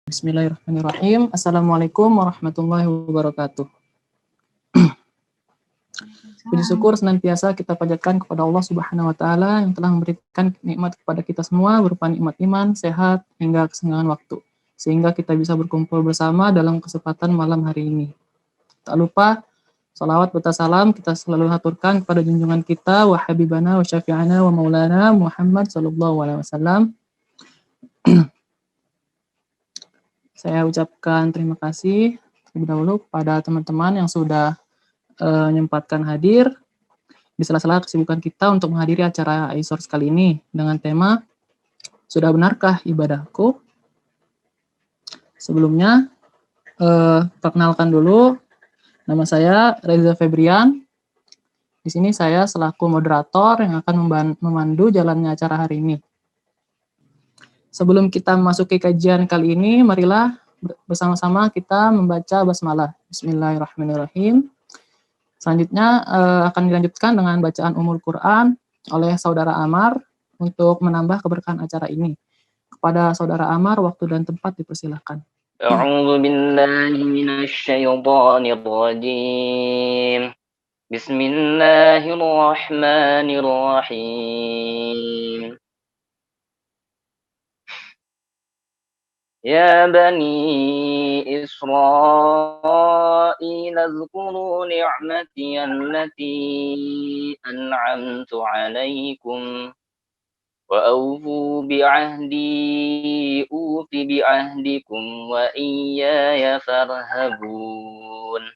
Bismillahirrahmanirrahim. Assalamualaikum warahmatullahi wabarakatuh. Puji syukur senantiasa kita panjatkan kepada Allah Subhanahu wa taala yang telah memberikan nikmat kepada kita semua berupa nikmat iman, sehat hingga kesenggangan waktu sehingga kita bisa berkumpul bersama dalam kesempatan malam hari ini. Tak lupa salawat serta salam kita selalu haturkan kepada junjungan kita wa habibana wa syafi'ana wa maulana Muhammad sallallahu alaihi wasallam. Saya ucapkan terima kasih terlebih dahulu kepada teman-teman yang sudah menyempatkan hadir di sela-sela kesibukan kita untuk menghadiri acara iSource kali ini dengan tema Sudah Benarkah Ibadahku? Sebelumnya, perkenalkan dulu, nama saya Reza Febrian. Di sini saya selaku moderator yang akan memandu jalannya acara hari ini. Sebelum kita memasuki kajian kali ini, marilah bersama-sama kita membaca basmalah. Bismillahirrahmanirrahim. Selanjutnya akan dilanjutkan dengan bacaan Ummul Quran oleh Saudara Amar untuk menambah keberkahan acara ini. Kepada Saudara Amar, waktu dan tempat dipersilahkan. A'udzu billahi minasy syaithanir rajim. Bismillahirrahmanirrahim. Ya bani Israil azkuru ni'mati allati an'amtu 'alaikum wa awfu bi'ahdi ufi bi'ahdikum wa iyaya farhabun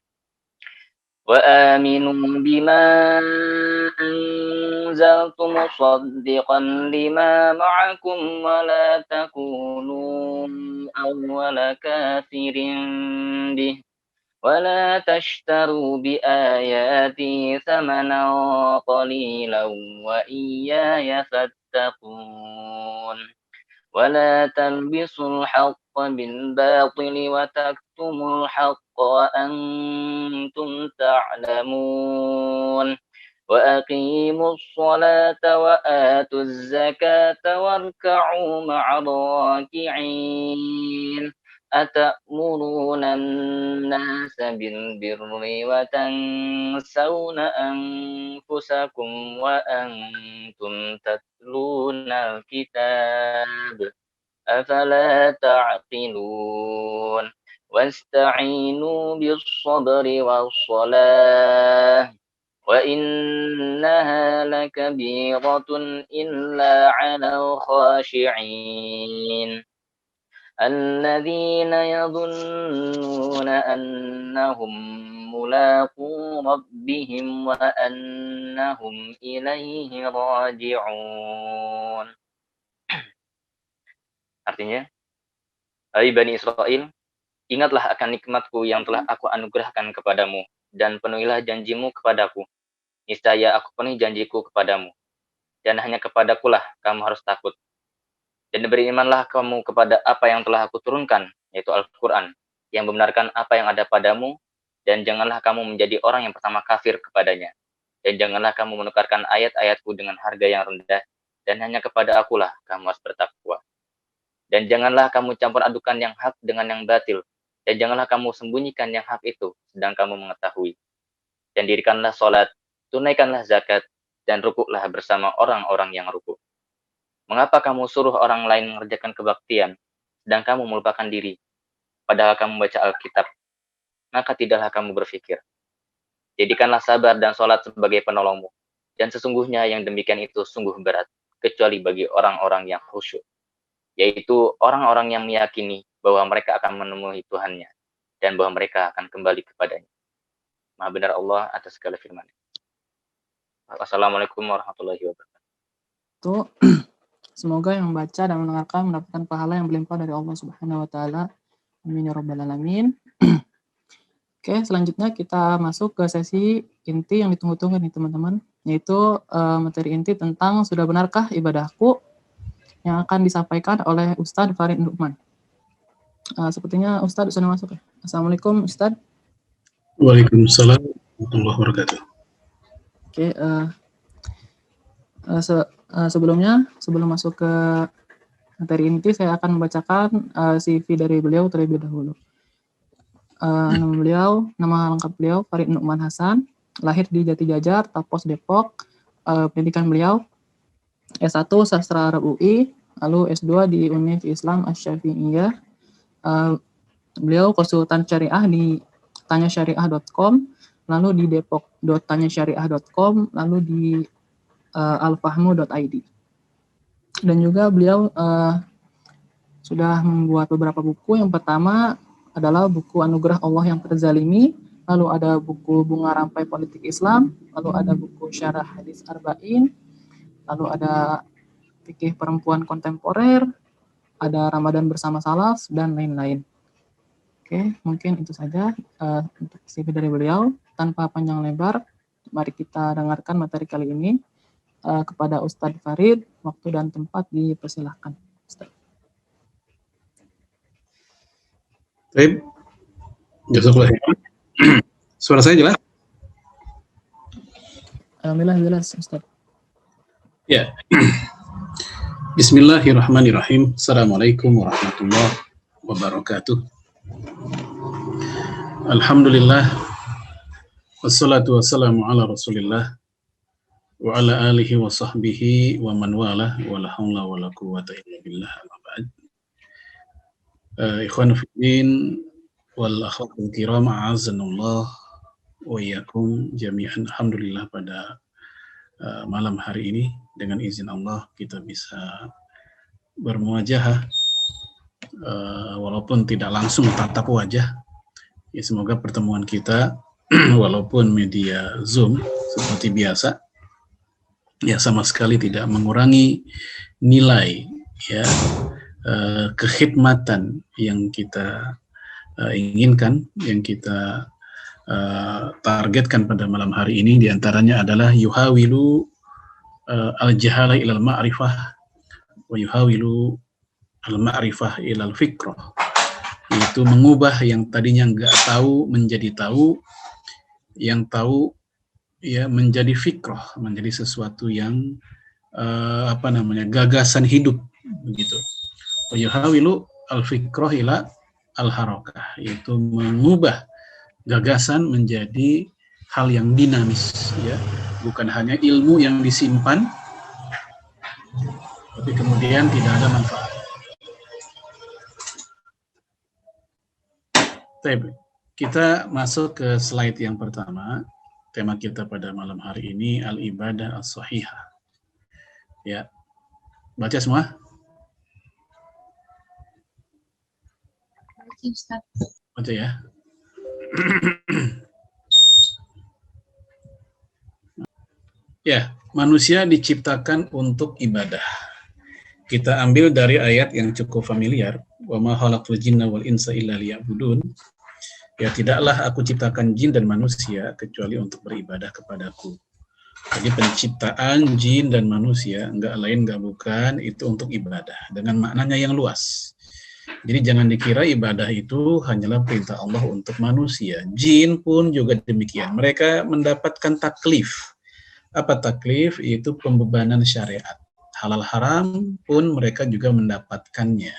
wa aminu bima anzaltu musaddiqan lima ma'akum wa la takunu awwala kafirin bih wa la tashtaru bi ayati thamanan qalilan wa iyaya fattaqun wa la talbisul haqqa bil batili wa taktumul haqqa wa antum ta'lamun wa aqimus salata wa atuz zakata warka'u ma'ar raki'in atamuruna an-nasa bil birri wa tansawna anfusakum wa antum tatluna al-kitab afala ta'qilun wasta'inu bis-sabri was-salah wa innaha lakabiratun illa 'alal khashi'in الذين يظنون أنهم ملاقو ربهم وأنهم إليه راجعون. Artinya, hai Bani Israel, ingatlah akan nikmatku yang telah aku anugerahkan kepadamu, dan penuhilah janjimu kepadaku. Niscaya aku penuhi janjiku kepadamu, dan hanya kepadakulah kamu harus takut. Dan berimanlah kamu kepada apa yang telah aku turunkan, yaitu Al-Quran, yang membenarkan apa yang ada padamu, dan janganlah kamu menjadi orang yang pertama kafir kepadanya. Dan janganlah kamu menukarkan ayat-ayatku dengan harga yang rendah, dan hanya kepada akulah kamu harus bertakwa. Dan janganlah kamu campur adukan yang hak dengan yang batil, dan janganlah kamu sembunyikan yang hak itu, sedang kamu mengetahui. Dan dirikanlah sholat, tunaikanlah zakat, dan rukuklah bersama orang-orang yang rukuk. Mengapa kamu suruh orang lain mengerjakan kebaktian, sedang kamu melupakan diri, padahal kamu membaca Alkitab? Maka tidaklah kamu berpikir. Jadikanlah sabar dan sholat sebagai penolongmu, dan sesungguhnya yang demikian itu sungguh berat, kecuali bagi orang-orang yang khusyuk, yaitu orang-orang yang meyakini bahwa mereka akan menemui Tuhannya, dan bahwa mereka akan kembali kepadanya. Maha benar Allah atas segala firman-Nya. Wassalamualaikum warahmatullahi wabarakatuh. Semoga yang membaca dan mendengarkan mendapatkan pahala yang berlimpah dari Allah Subhanahu wa taala. Amin ya rabbal alamin. Oke, selanjutnya kita masuk ke sesi inti yang ditunggu-tunggu nih teman-teman, yaitu materi inti tentang sudah benarkah ibadahku yang akan disampaikan oleh Ustadz Farid Nukman. Sepertinya Ustadz sudah masuk ya. Assalamualaikum Ustadz. Waalaikumsalam warahmatullahi wabarakatuh. Oke, sebelum masuk ke materi inti saya akan membacakan CV dari beliau terlebih dahulu. Nama lengkap beliau Farid Nu'man Hasan, lahir di Jati Jajar, Tapos, Depok. Pendidikan beliau S1 Sastra Arab UI, lalu S2 di Univ Islam Asy-Syafi'iyah. Beliau konsultan syariah di tanyasyariah.com, lalu di depok.tanyasyariah.com, lalu di alfahmu.id. Dan juga beliau sudah membuat beberapa buku. Yang pertama adalah buku Anugerah Allah yang Terzalimi, lalu ada buku Bunga Rampai Politik Islam, lalu ada buku Syarah Hadis Arba'in, lalu ada Fikih Perempuan Kontemporer, ada Ramadan Bersama Salaf, dan lain-lain. Oke, mungkin itu saja untuk CV dari beliau. Tanpa panjang lebar, mari kita dengarkan materi kali ini. Kepada Ustadz Farid, waktu dan tempat dipersilahkan. Ustadz. Baik, jazakallah. Suara saya jelas? Alhamdulillah jelas, Ustadz. Ya. Bismillahirrahmanirrahim. Assalamualaikum warahmatullahi wabarakatuh. Alhamdulillah. Wassalatu wassalamu ala Rasulillah wa ala alihi wa sahbihi wa man wala wa la haula wa la quwwata illa billah. Amma ba'd. Ikhwan fiddin wal akhwatul kiram, a'azzanallah wa iyyakum jami'an. Alhamdulillah pada malam hari ini dengan izin Allah kita bisa bermuajahah walaupun tidak langsung tatap wajah. Ya, semoga pertemuan kita walaupun media Zoom seperti biasa ya sama sekali tidak mengurangi nilai ya kekhidmatan yang kita inginkan, yang kita targetkan pada malam hari ini. Diantaranya adalah yuhawilu al-jahala ilal ma'rifah wa yuhawilu al-ma'rifah ilal fikrah, yaitu mengubah yang tadinya nggak tahu menjadi tahu, yang tahu ya menjadi fikrah, menjadi sesuatu yang gagasan hidup begitu. Yuhawilu al-fikrah ila al-harakah, yaitu mengubah gagasan menjadi hal yang dinamis ya, bukan hanya ilmu yang disimpan tapi kemudian tidak ada manfaat. Kita masuk ke slide yang pertama. Tema kita pada malam hari ini al-ibadah as-sahihah. Ya. Baca semua? Baca ya. Ya, manusia diciptakan untuk ibadah. Kita ambil dari ayat yang cukup familiar, wa ma khalaqtul jinna wal insa illa liya'budun. Ya, tidaklah aku ciptakan jin dan manusia kecuali untuk beribadah kepadaku. Jadi penciptaan jin dan manusia enggak lain enggak bukan itu untuk ibadah dengan maknanya yang luas. Jadi jangan dikira ibadah itu hanyalah perintah Allah untuk manusia. Jin pun juga demikian. Mereka mendapatkan taklif. Apa taklif? Itu pembebanan syariat. Halal haram pun mereka juga mendapatkannya.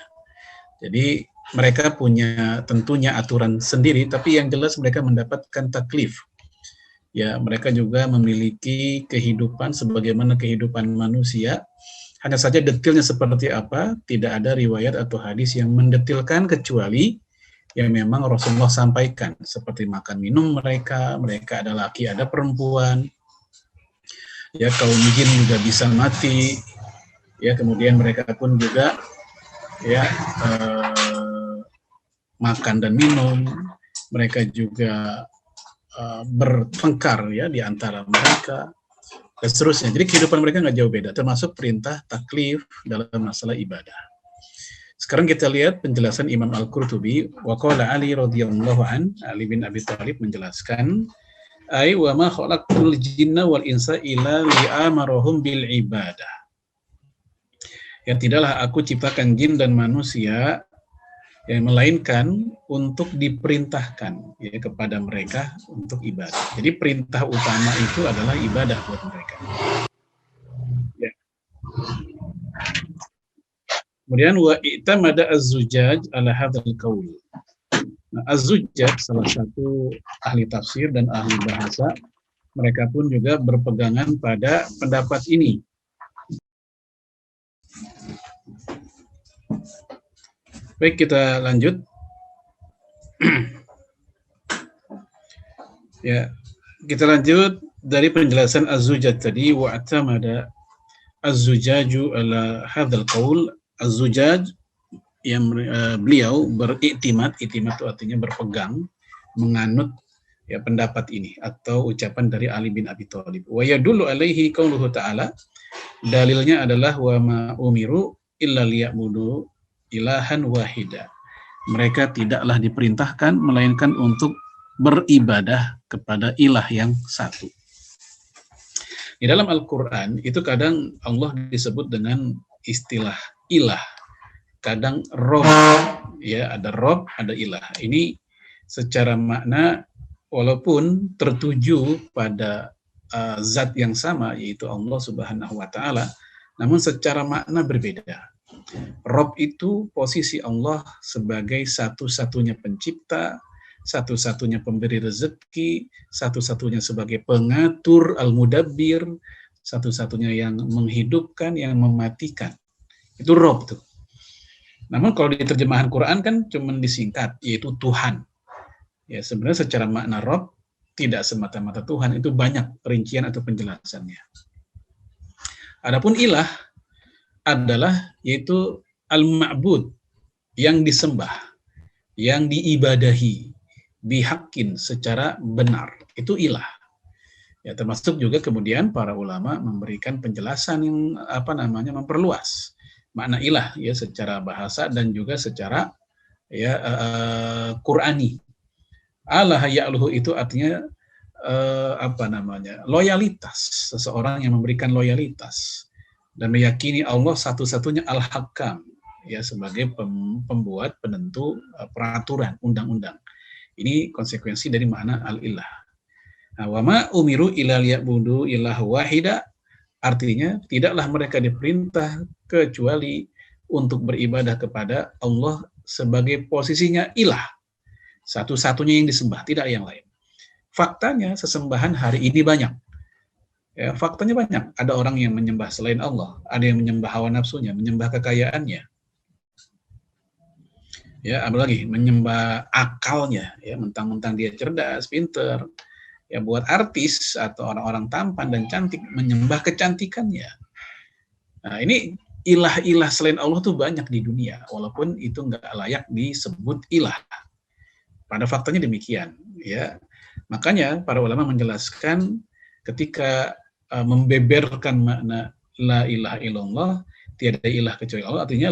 Jadi mereka punya tentunya aturan sendiri, tapi yang jelas mereka mendapatkan taklif. Ya, mereka juga memiliki kehidupan sebagaimana kehidupan manusia. Hanya saja detailnya seperti apa, tidak ada riwayat atau hadis yang mendetilkan kecuali yang memang Rasulullah sampaikan. Seperti makan minum mereka ada laki, ada perempuan. Ya, kaum jin juga bisa mati. Ya, kemudian mereka pun juga ya makan dan minum, mereka juga bertengkar ya di antara mereka dan seterusnya. Jadi kehidupan mereka nggak jauh beda, termasuk perintah taklif dalam masalah ibadah. Sekarang kita lihat penjelasan Imam Al-Qurtubi. Wa qala Ali radhiyallahu an, Ali bin Abi Thalib menjelaskan, ai wa ma khalaqtul jinna wal insa illa li'amarahum bil ibadah. Ya, tidaklah aku ciptakan jin dan manusia yang melainkan untuk diperintahkan ya kepada mereka untuk ibadah. Jadi perintah utama itu adalah ibadah buat mereka. Ya. Kemudian wa i'tamada az-Zujaj ala hadzal qaul. Nah, az-Zujaj salah satu ahli tafsir dan ahli bahasa, mereka pun juga berpegangan pada pendapat ini. Baik, kita lanjut. Ya, kita lanjut dari penjelasan az-Zujaj tadi, wa atamada az-Zujaju ala hadzal qaul. Az-Zujaj yang beliau beriktimat, iktimat itu artinya berpegang, menganut ya pendapat ini atau ucapan dari Ali bin Abi Thalib. Wa yadullu alaihi qauluhu ta'ala, dalilnya adalah wa ma umiru illa liya'budu ilahan wahida. Mereka tidaklah diperintahkan melainkan untuk beribadah kepada ilah yang satu. Di dalam Al-Quran itu kadang Allah disebut dengan istilah ilah, kadang rob, ya ada rob, ada ilah. Ini secara makna walaupun tertuju pada zat yang sama, yaitu Allah Subhanahu wa Ta'ala, namun secara makna berbeda. Rob itu posisi Allah sebagai satu-satunya pencipta, satu-satunya pemberi rezeki, satu-satunya sebagai pengatur, al-mudabbir, satu-satunya yang menghidupkan, yang mematikan. Itu Rob tuh. Namun kalau di terjemahan Quran kan cuma disingkat, yaitu Tuhan. Ya, sebenarnya secara makna Rob tidak semata-mata Tuhan, itu banyak perincian atau penjelasannya. Adapun ilah adalah yaitu al-ma'bud, yang disembah, yang diibadahi, bihaqqin, secara benar. Itu ilah. Ya, termasuk juga kemudian para ulama memberikan penjelasan yang memperluas makna ilah ya secara bahasa dan juga secara ya Qur'ani. Allah ya'luhu itu artinya loyalitas, seseorang yang memberikan loyalitas dan meyakini Allah satu-satunya al-hakam ya sebagai pembuat, penentu peraturan undang-undang. Ini konsekuensi dari makna al-ilah. Nah, wa ma umiru illa liya'budu ilah wahida, artinya tidaklah mereka diperintah kecuali untuk beribadah kepada Allah sebagai posisinya ilah, satu-satunya yang disembah, tidak yang lain. Faktanya sesembahan hari ini banyak. Ya, faktanya banyak. Ada orang yang menyembah selain Allah, ada yang menyembah hawa nafsunya, menyembah kekayaannya. Ya, apalagi menyembah akalnya, ya mentang-mentang dia cerdas, pinter. Ya, buat artis atau orang-orang tampan dan cantik menyembah kecantikannya. Nah, ini ilah-ilah selain Allah tuh banyak di dunia, walaupun itu nggak layak disebut ilah. Pada faktanya demikian, ya. Makanya para ulama menjelaskan ketika membeberkan makna la ilaha illallah, tiada ilah kecuali Allah, artinya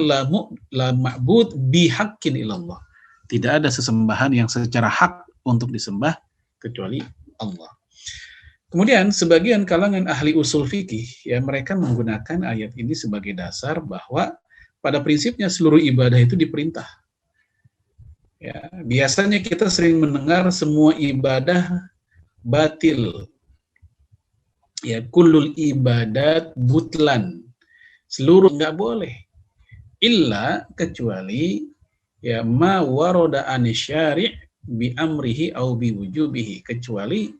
la ma'bud bihaqqin illallah. Tidak ada sesembahan yang secara hak untuk disembah kecuali Allah. Kemudian sebagian kalangan ahli usul fikih ya mereka menggunakan ayat ini sebagai dasar bahwa pada prinsipnya seluruh ibadah itu diperintah. Ya, biasanya kita sering mendengar semua ibadah batil. Ya, kullul ibadat butlan. Seluruh nggak boleh. Illa kecuali ya ma warada anisyari' bi amrihi au bi wujubihi, kecuali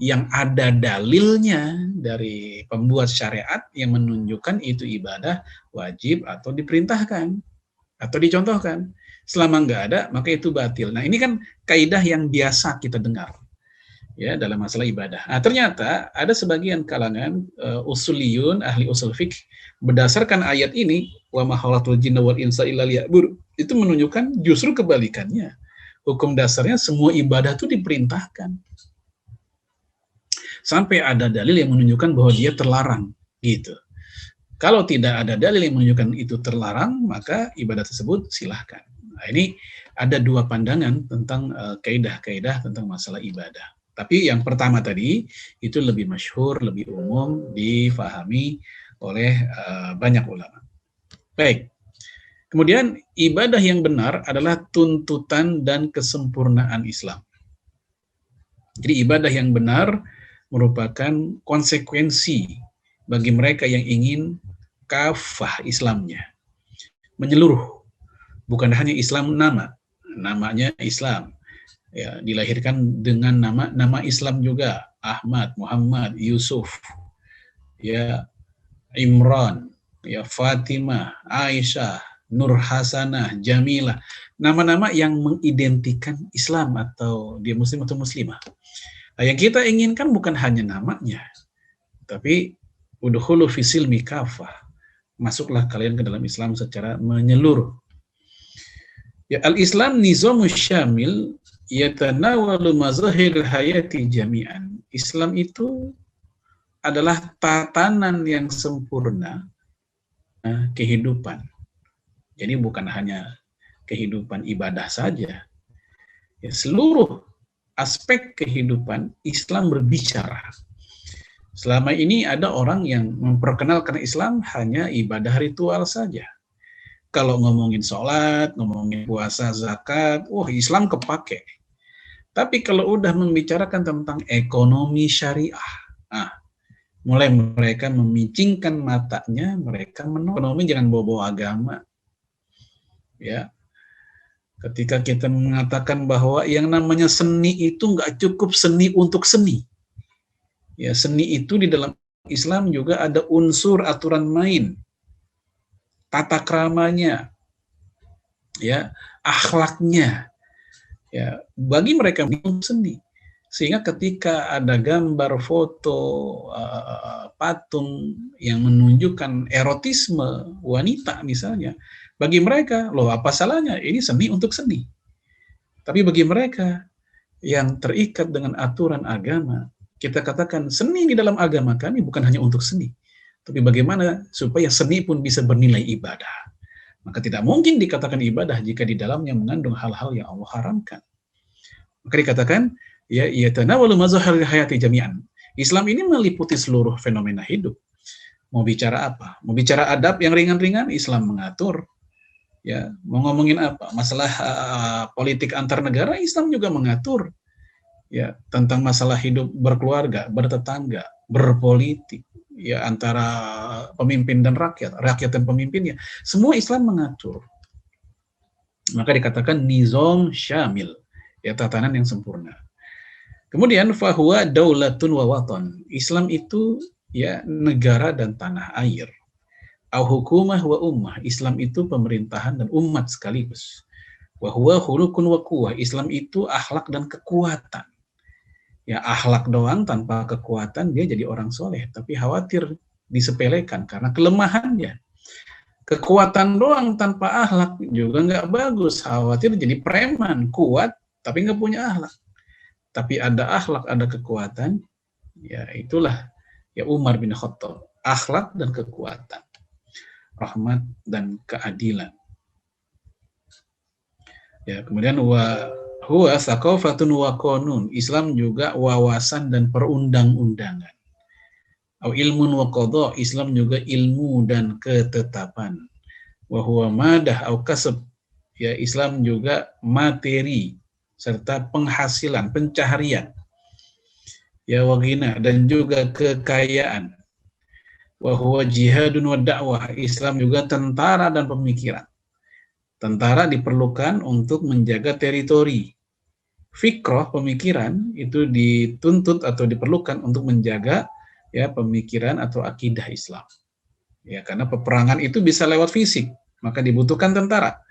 yang ada dalilnya dari pembuat syariat yang menunjukkan itu ibadah wajib atau diperintahkan atau dicontohkan. Selama nggak ada, maka itu batil. Nah, ini kan kaidah yang biasa kita dengar ya dalam masalah ibadah. Nah, ternyata ada sebagian kalangan usuliyun, ahli usul fiqh, berdasarkan ayat ini wa ma khalaqtul jinna wal insa illa liya'budun, itu menunjukkan justru kebalikannya. Hukum dasarnya semua ibadah itu diperintahkan. Sampai ada dalil yang menunjukkan bahwa dia terlarang, gitu. Kalau tidak ada dalil yang menunjukkan itu terlarang, maka ibadah tersebut silahkan. Nah, ini ada dua pandangan tentang kaidah-kaidah tentang masalah ibadah. Tapi yang pertama tadi, itu lebih masyhur, lebih umum, difahami oleh banyak ulama. Baik. Kemudian ibadah yang benar adalah tuntutan dan kesempurnaan Islam. Jadi ibadah yang benar merupakan konsekuensi bagi mereka yang ingin kafah Islamnya. menyeluruh. Bukan hanya Islam namanya Islam. Ya, dilahirkan dengan nama Islam juga, Ahmad, Muhammad, Yusuf, ya, Imran, ya, Fatimah, Aisyah, Nur Hasanah, Jamilah. Nama-nama yang mengidentikan Islam atau dia muslim atau muslimah. Nah, yang kita inginkan bukan hanya namanya, tapi udkhulu fisilmi kafah. Masuklah kalian ke dalam Islam secara menyeluruh. Ya, al-Islam nizamus syamil yatanawalu mazahir hayati jami'an. Islam itu adalah tatanan yang sempurna kehidupan. Jadi bukan hanya kehidupan ibadah saja. Ya, seluruh aspek kehidupan Islam berbicara. Selama ini ada orang yang memperkenalkan Islam hanya ibadah ritual saja. Kalau ngomongin sholat, ngomongin puasa, zakat, wah Islam kepake. Tapi kalau udah membicarakan tentang ekonomi syariah, mulai mereka memicingkan matanya, mereka ekonomi jangan bawa-bawa agama. Ya, ketika kita mengatakan bahwa yang namanya seni itu nggak cukup seni untuk seni. Ya, seni itu di dalam Islam juga ada unsur aturan main, tata kramanya, ya, akhlaknya. Ya, bagi mereka itu seni. Sehingga ketika ada gambar, foto, patung yang menunjukkan erotisme wanita misalnya, bagi mereka, loh apa salahnya? Ini seni untuk seni. Tapi bagi mereka yang terikat dengan aturan agama, kita katakan seni di dalam agama kami bukan hanya untuk seni, tapi bagaimana supaya seni pun bisa bernilai ibadah. Maka tidak mungkin dikatakan ibadah jika di dalamnya mengandung hal-hal yang Allah haramkan. Maka dikatakan, ya yatanawalu mazahir hayati jami'an. Islam ini meliputi seluruh fenomena hidup. Mau bicara apa? Mau bicara adab yang ringan-ringan, Islam mengatur. Ya, mau ngomongin apa? Masalah politik antar negara, Islam juga mengatur. Ya, tentang masalah hidup berkeluarga, bertetangga, berpolitik, ya antara pemimpin dan rakyat dan pemimpinnya, semua Islam mengatur. Maka dikatakan nizam syamil, ya tatanan yang sempurna. Kemudian fahuwa daulatun wa waton. Islam itu ya negara dan tanah air. Au hukumah wa ummah. Islam itu pemerintahan dan umat sekaligus. Wa huwa khuluqun wa quwwah. Islam itu akhlak dan kekuatan. Ya akhlak doang tanpa kekuatan dia jadi orang soleh, tapi khawatir disepelekan karena kelemahannya. Kekuatan doang tanpa akhlak juga nggak bagus, khawatir jadi preman, kuat tapi nggak punya akhlak. Tapi ada akhlak, ada kekuatan, ya itulah ya Umar bin Khattab, akhlak dan kekuatan, rahmat dan keadilan. Ya kemudian huwa tsaqafatun wa qanun. Islam juga wawasan dan perundang-undangan. Au ilmun wa qadha. Islam juga ilmu dan ketetapan. Wa huwa madah au kasab. Ya Islam juga materi serta penghasilan, pencaharian. Ya wa ghina dan juga kekayaan. Wa huwa jihadun wa dakwah. Islam juga tentara dan pemikiran. Tentara diperlukan untuk menjaga teritori. Fikroh, pemikiran, itu dituntut atau diperlukan untuk menjaga ya pemikiran atau akidah Islam. Ya, karena peperangan itu bisa lewat fisik, maka dibutuhkan tentara.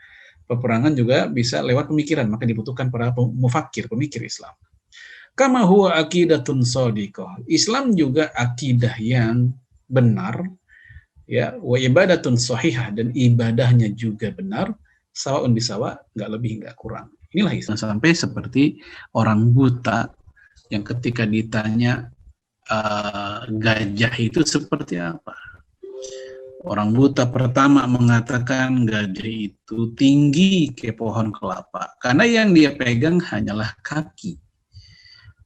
Peperangan juga bisa lewat pemikiran, maka dibutuhkan para mufakir, pemikir Islam. Kama huwa aqidatun shadiqah. Islam juga akidah yang benar, ya, wa ibadatun shahihah, dan ibadahnya juga benar, sawaun bisawa, nggak lebih nggak kurang. Inilah Islam. Sampai seperti orang buta yang ketika ditanya gajah itu seperti apa, orang buta pertama mengatakan gajah itu tinggi kayak pohon kelapa karena yang dia pegang hanyalah kaki.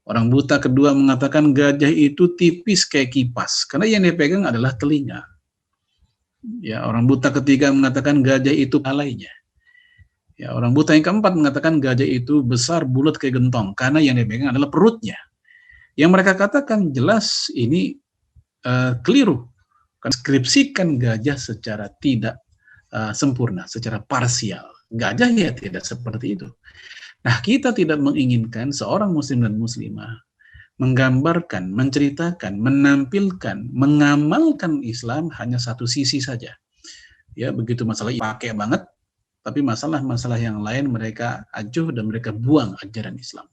Orang buta kedua mengatakan gajah itu tipis kayak kipas karena yang dia pegang adalah telinga. Ya, orang buta ketiga mengatakan gajah itu kepalanya. Ya, orang buta yang keempat mengatakan gajah itu besar bulat kayak gentong karena yang dia pegang adalah perutnya. Yang mereka katakan jelas ini keliru. Deskripsikan gajah secara tidak sempurna, secara parsial. Gajah ya tidak seperti itu. Nah, kita tidak menginginkan seorang muslim dan muslimah menggambarkan, menceritakan, menampilkan, mengamalkan Islam hanya satu sisi saja. Ya, begitu masalah pakai banget, tapi masalah-masalah yang lain mereka acuh dan mereka buang ajaran Islam.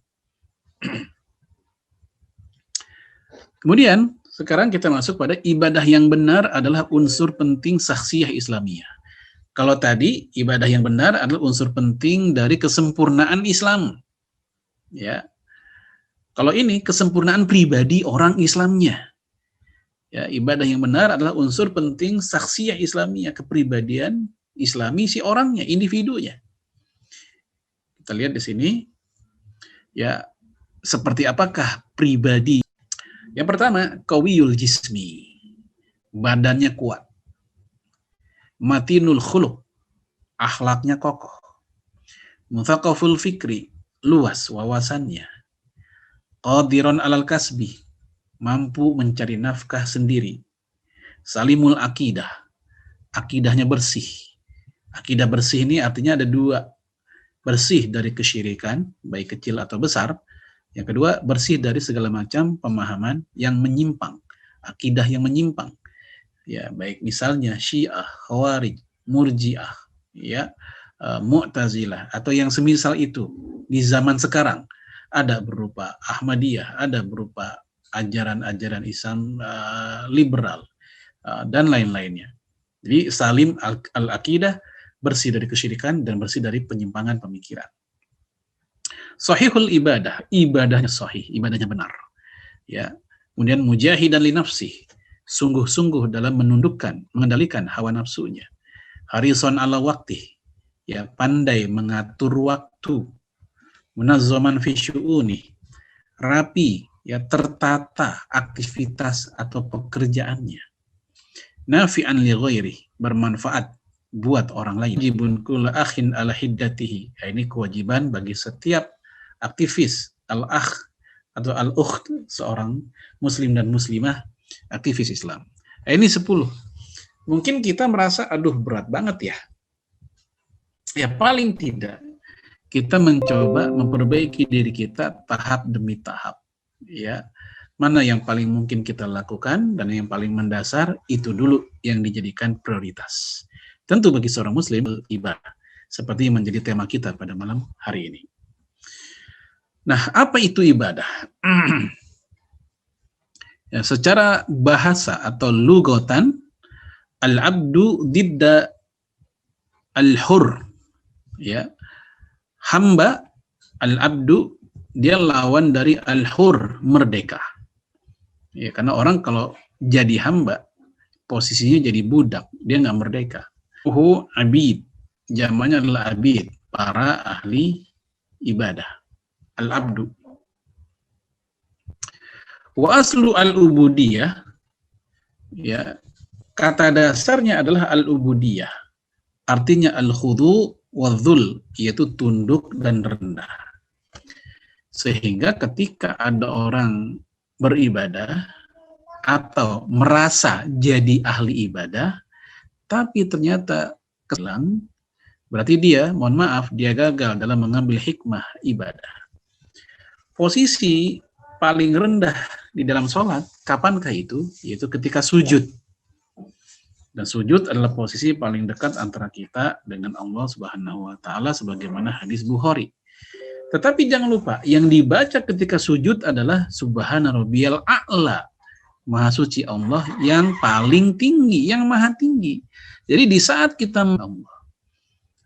Kemudian, sekarang kita masuk pada ibadah yang benar adalah unsur penting saksiyah Islamiyah. Kalau tadi, ibadah yang benar adalah unsur penting dari kesempurnaan Islam. Ya. Kalau ini kesempurnaan pribadi orang Islamnya. Ya, ibadah yang benar adalah unsur penting saksiyah Islamiyah, kepribadian Islami si orangnya, individunya. Kita lihat di sini, ya, seperti apakah pribadi. Yang pertama, qawiyul jismi, badannya kuat. Matinul khuluq, akhlaknya kokoh. Muthaqaful fikri, luas wawasannya. Qadiron alal kasbi, mampu mencari nafkah sendiri. Salimul akidah, akidahnya bersih. Akidah bersih ini artinya ada dua. Bersih dari kesyirikan, baik kecil atau besar. Yang kedua, bersih dari segala macam pemahaman yang menyimpang. Akidah yang menyimpang. Ya, baik misalnya Syiah, Khawarij, Murji'ah, ya, Mu'tazilah, atau yang semisal itu di zaman sekarang. Ada berupa Ahmadiyah, ada berupa ajaran-ajaran Islam liberal, dan lain-lainnya. Jadi salim al-aqidah, bersih dari kesyirikan dan bersih dari penyimpangan pemikiran. Sahihul ibadah, ibadahnya sahih, ibadahnya benar. Ya. Kemudian mujahidan li nafsih, sungguh-sungguh dalam menundukkan, mengendalikan hawa nafsunya. Harison ala waqtih, ya, pandai mengatur waktu. Munazzaman fi syu'uni, rapi, ya, tertata aktivitas atau pekerjaannya. Nafi'an li ghairi, bermanfaat buat orang lain. Wajibun kulla akhin ala hiddatihi, ya, ini kewajiban bagi setiap aktivis al-akh atau al-ukht, seorang muslim dan muslimah aktivis Islam. Ini 10. Mungkin kita merasa aduh berat banget ya. Ya paling tidak kita mencoba memperbaiki diri kita tahap demi tahap. Ya, mana yang paling mungkin kita lakukan dan yang paling mendasar itu dulu yang dijadikan prioritas. Tentu bagi seorang muslim ibadah, seperti yang menjadi tema kita pada malam hari ini. Nah, apa itu ibadah? Ya, secara bahasa atau lugatan, al-abdu didda al-hur. Ya, hamba, al-abdu, dia lawan dari al-hur, merdeka. Ya, karena orang kalau jadi hamba, posisinya jadi budak, dia nggak merdeka. Abid, jamannya adalah abid, para ahli ibadah. Al-abdu. Wa aslu al-ubudiyah, ya, kata dasarnya adalah al-ubudiyah. Artinya al-khudu wa dhul, yaitu tunduk dan rendah. Sehingga ketika ada orang beribadah atau merasa jadi ahli ibadah, tapi ternyata kelang, berarti dia, mohon maaf, dia gagal dalam mengambil hikmah ibadah. Posisi paling rendah di dalam sholat, kapankah itu? Yaitu ketika sujud. Dan sujud adalah posisi paling dekat antara kita dengan Allah Subhanahu wa Ta'ala, sebagaimana hadis Bukhari. Tetapi jangan lupa, yang dibaca ketika sujud adalah Subhana Rabbiyal A'la, Maha Suci Allah yang paling tinggi, yang maha tinggi. Jadi di saat kita Allah,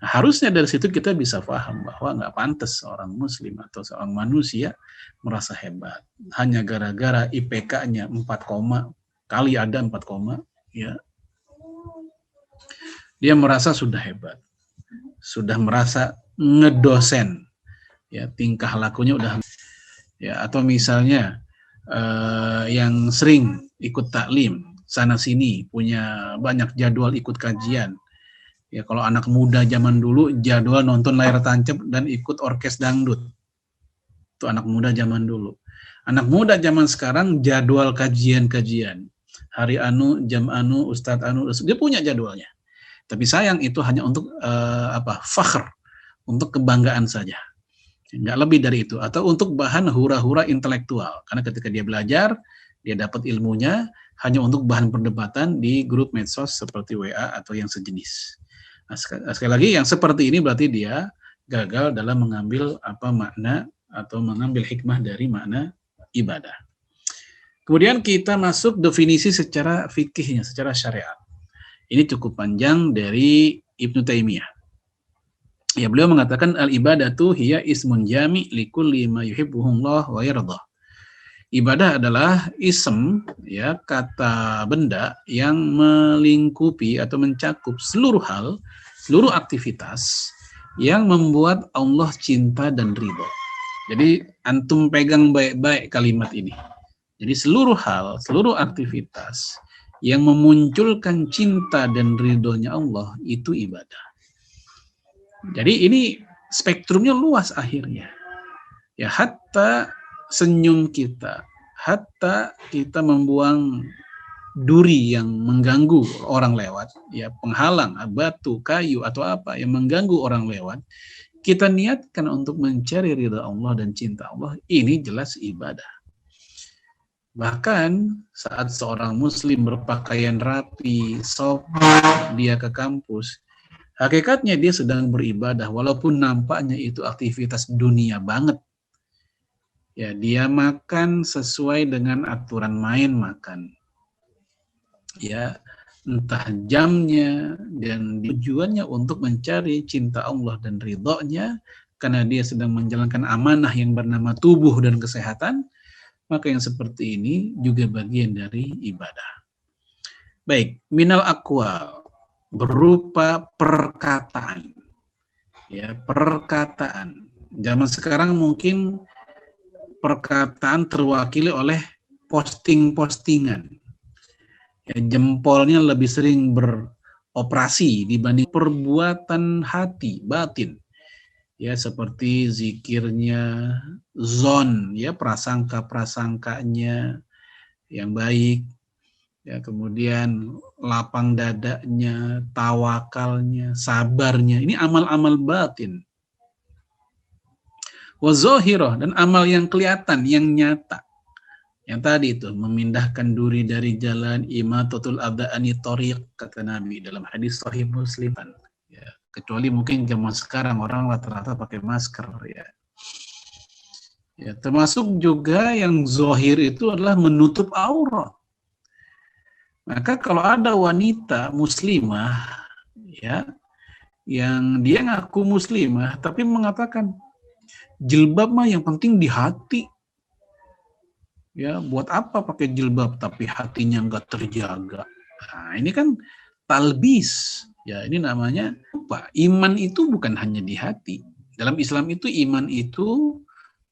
harusnya dari situ kita bisa paham bahwa nggak pantas seorang muslim atau seorang manusia merasa hebat. Hanya gara-gara IPK-nya 4, kali ada 4, ya. Dia merasa sudah hebat. Sudah merasa ngedosen. Ya, tingkah lakunya udah, ya, atau misalnya yang sering ikut taklim sana sini, punya banyak jadwal ikut kajian. Ya, kalau anak muda zaman dulu jadwal nonton layar tancap dan ikut orkes dangdut. Itu anak muda zaman dulu. Anak muda zaman sekarang jadwal kajian-kajian. Hari anu, jam anu, ustadz anu, dia punya jadwalnya. Tapi sayang itu hanya untuk fakhr, untuk kebanggaan saja. Nggak lebih dari itu. Atau untuk bahan hura-hura intelektual. Karena ketika dia belajar, dia dapat ilmunya hanya untuk bahan perdebatan di grup medsos seperti WA atau yang sejenis. Nah, sekali lagi yang seperti ini berarti dia gagal dalam mengambil makna atau mengambil hikmah dari makna ibadah. Kemudian kita masuk definisi secara fikihnya, secara syariat. Ini cukup panjang dari Ibnu Taimiyah. Ya, beliau mengatakan al-ibadatu hiya ismun jami' likulli ma yuhibbuhullah wa yardah. Ibadah adalah ism, ya, kata benda yang melingkupi atau mencakup seluruh hal, seluruh aktivitas yang membuat Allah cinta dan ridho. Jadi antum pegang baik-baik kalimat ini. Jadi seluruh hal, seluruh aktivitas yang memunculkan cinta dan ridhonya Allah itu ibadah. Jadi ini spektrumnya luas akhirnya. Ya, hatta senyum kita, hatta kita membuang duri yang mengganggu orang lewat, ya, penghalang, batu, kayu atau apa yang mengganggu orang lewat, kita niatkan untuk mencari ridha Allah dan cinta Allah, ini jelas ibadah. Bahkan saat seorang muslim berpakaian rapi, sopan, dia ke kampus, hakikatnya dia sedang beribadah, walaupun nampaknya itu aktivitas dunia banget. Ya, dia makan sesuai dengan aturan main makan. Ya, entah jamnya, dan tujuannya untuk mencari cinta Allah dan ridhonya, karena dia sedang menjalankan amanah yang bernama tubuh dan kesehatan, maka yang seperti ini juga bagian dari ibadah. Baik, minal aqwal, berupa perkataan. Ya, perkataan. Zaman sekarang mungkin perkataan terwakili oleh posting-postingan. Ya, jempolnya lebih sering beroperasi dibanding perbuatan hati, batin. Ya, seperti zikirnya, zon, ya, prasangka-prasangkanya yang baik. Ya, kemudian lapang dadanya, tawakalnya, sabarnya. Ini amal-amal batin. Wazohiroh, dan amal yang kelihatan, yang nyata. Yang tadi itu, memindahkan duri dari jalan, imatatul adha'ani thoriq, kata Nabi dalam hadis Sahih Muslim. Ya, kecuali mungkin zaman sekarang orang rata-rata pakai masker. Ya. Ya, termasuk juga yang zohir itu adalah menutup aurat. Maka kalau ada wanita muslimah, ya, yang dia ngaku muslimah, tapi mengatakan, jilbab mah yang penting di hati. Ya, buat apa pakai jilbab tapi hatinya nggak terjaga? Nah, ini kan talbis. Ya, ini namanya apa? Iman itu bukan hanya di hati. Dalam Islam itu iman itu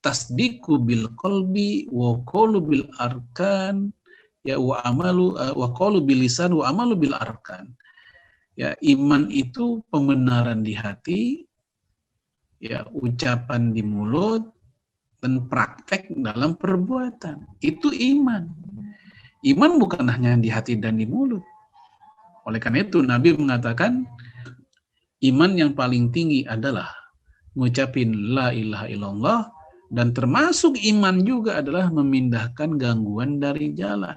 tasdiqu bil qalbi wa qaulu bil arkan, ya, wa amalu wa qaulu bil lisan wa amalu bil arkan. Ya, iman itu pembenaran di hati, ya, ucapan di mulut, dan praktek dalam perbuatan. Itu iman. Iman bukan hanya di hati dan di mulut. Oleh karena itu Nabi mengatakan iman yang paling tinggi adalah mengucapin la ilaha illallah, dan termasuk iman juga adalah memindahkan gangguan dari jalan.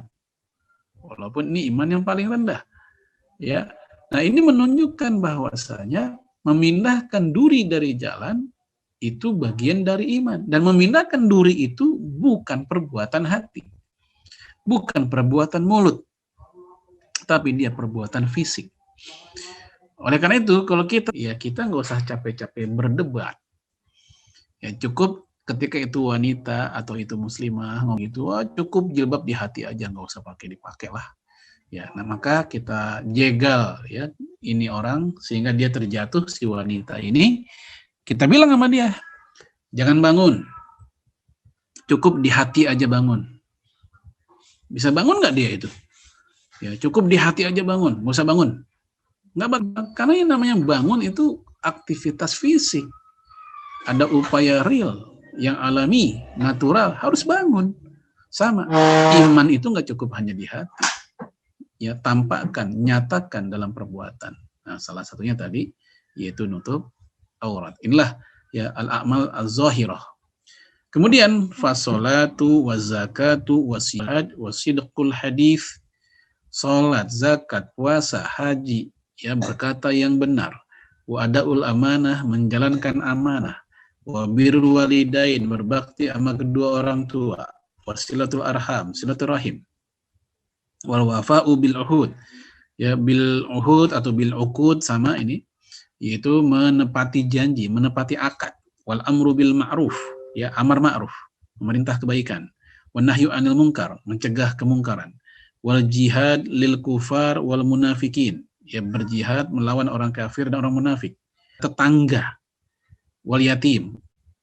Walaupun ini iman yang paling rendah. Ya. Nah, ini menunjukkan bahwasanya memindahkan duri dari jalan itu bagian dari iman. Dan memindahkan duri itu bukan perbuatan hati. Bukan perbuatan mulut. Tapi dia perbuatan fisik. Oleh karena itu, kalau kita nggak usah capek-capek berdebat. Ya, cukup ketika itu wanita atau itu muslimah ngomong gitu, cukup jilbab di hati aja, nggak usah dipakai lah. Ya, nah maka kita jegal, ya, ini orang sehingga dia terjatuh, si wanita ini. Kita bilang sama dia, jangan bangun. Cukup di hati aja bangun. Bisa bangun nggak dia itu? Ya, cukup di hati aja bangun, nggak usah bangun. Nggak, karena yang namanya bangun itu aktivitas fisik. Ada upaya real, yang alami, natural, harus bangun. Sama, iman itu nggak cukup hanya di hati. Ya, tampakkan, nyatakan dalam perbuatan. Nah, salah satunya tadi yaitu nutup aurat. Inilah ya al-a'mal az-zahirah. Kemudian fasolatu wazakatu wasiyad wasidqul hadis, salat, zakat, puasa, haji, ya berkata yang benar, wa adaul amanah, menjalankan amanah, wa birrul walidain, berbakti sama kedua orang tua, wasilatul arham, silaturahim, wal wafa'u bil uhud, ya bil uhud atau bil uqud sama ini, yaitu menepati janji, menepati akad, wal amru bil ma'ruf, ya amar ma'ruf, memerintah kebaikan, wan nahyu anil munkar, mencegah kemungkaran, wal jihad lil kufar wal munafikin, ya berjihad melawan orang kafir dan orang munafik, tetangga, wal yatim,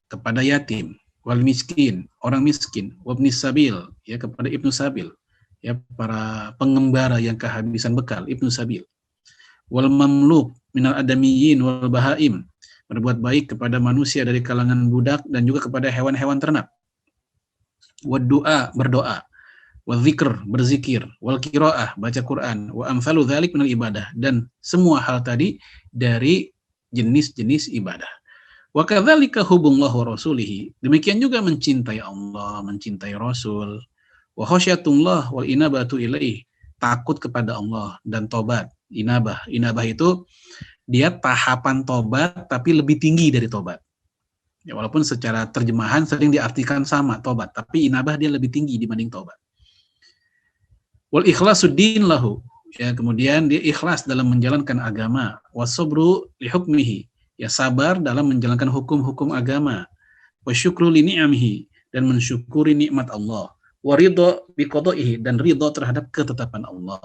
kepada yatim, wal miskin, orang miskin, wabnis sabil, ya kepada ibnu sabil, ya para pengembara yang kehabisan bekal, ibnu sabil, wal mamluk minal adamiyin wal bahaim, berbuat baik kepada manusia dari kalangan budak dan juga kepada hewan-hewan ternak, wad du'a, berdoa, wal zikr, berzikir, wal qiraah, baca Quran, wa amsalu dzalik minal ibadah, dan semua hal tadi dari jenis-jenis ibadah. Wa kadzalika hubungllah wa rasulihi, demikian juga mencintai Allah, mencintai Rasul, wa khasyatullah wal inabatu ilaih, takut kepada Allah dan tobat. Inabah itu dia tahapan tobat tapi lebih tinggi dari tobat. Ya, walaupun secara terjemahan sering diartikan sama tobat, tapi inabah dia lebih tinggi dibanding tobat. Wal ikhlasuddin lahu, ya kemudian dia ikhlas dalam menjalankan agama, wasobru li hukmihi, ya sabar dalam menjalankan hukum-hukum agama, wasyukru li ni'amihi, dan mensyukuri nikmat Allah, waridho bi qadaihi, dan ridho terhadap ketetapan Allah,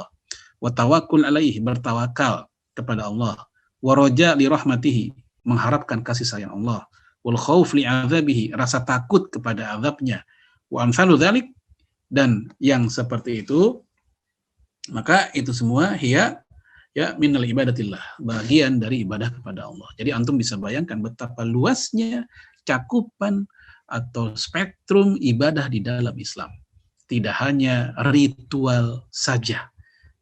wa tawakkul alaihi, bertawakal kepada Allah, wa raja li rahmatihi, mengharapkan kasih sayang Allah, wal khauf li azabihi, rasa takut kepada azabnya, wa amsalu dzalik, dan yang seperti itu, maka itu semua hiya ya minal ibadatillah, bagian dari ibadah kepada Allah. Jadi antum bisa bayangkan betapa luasnya cakupan atau spektrum ibadah di dalam Islam. Tidak hanya ritual saja,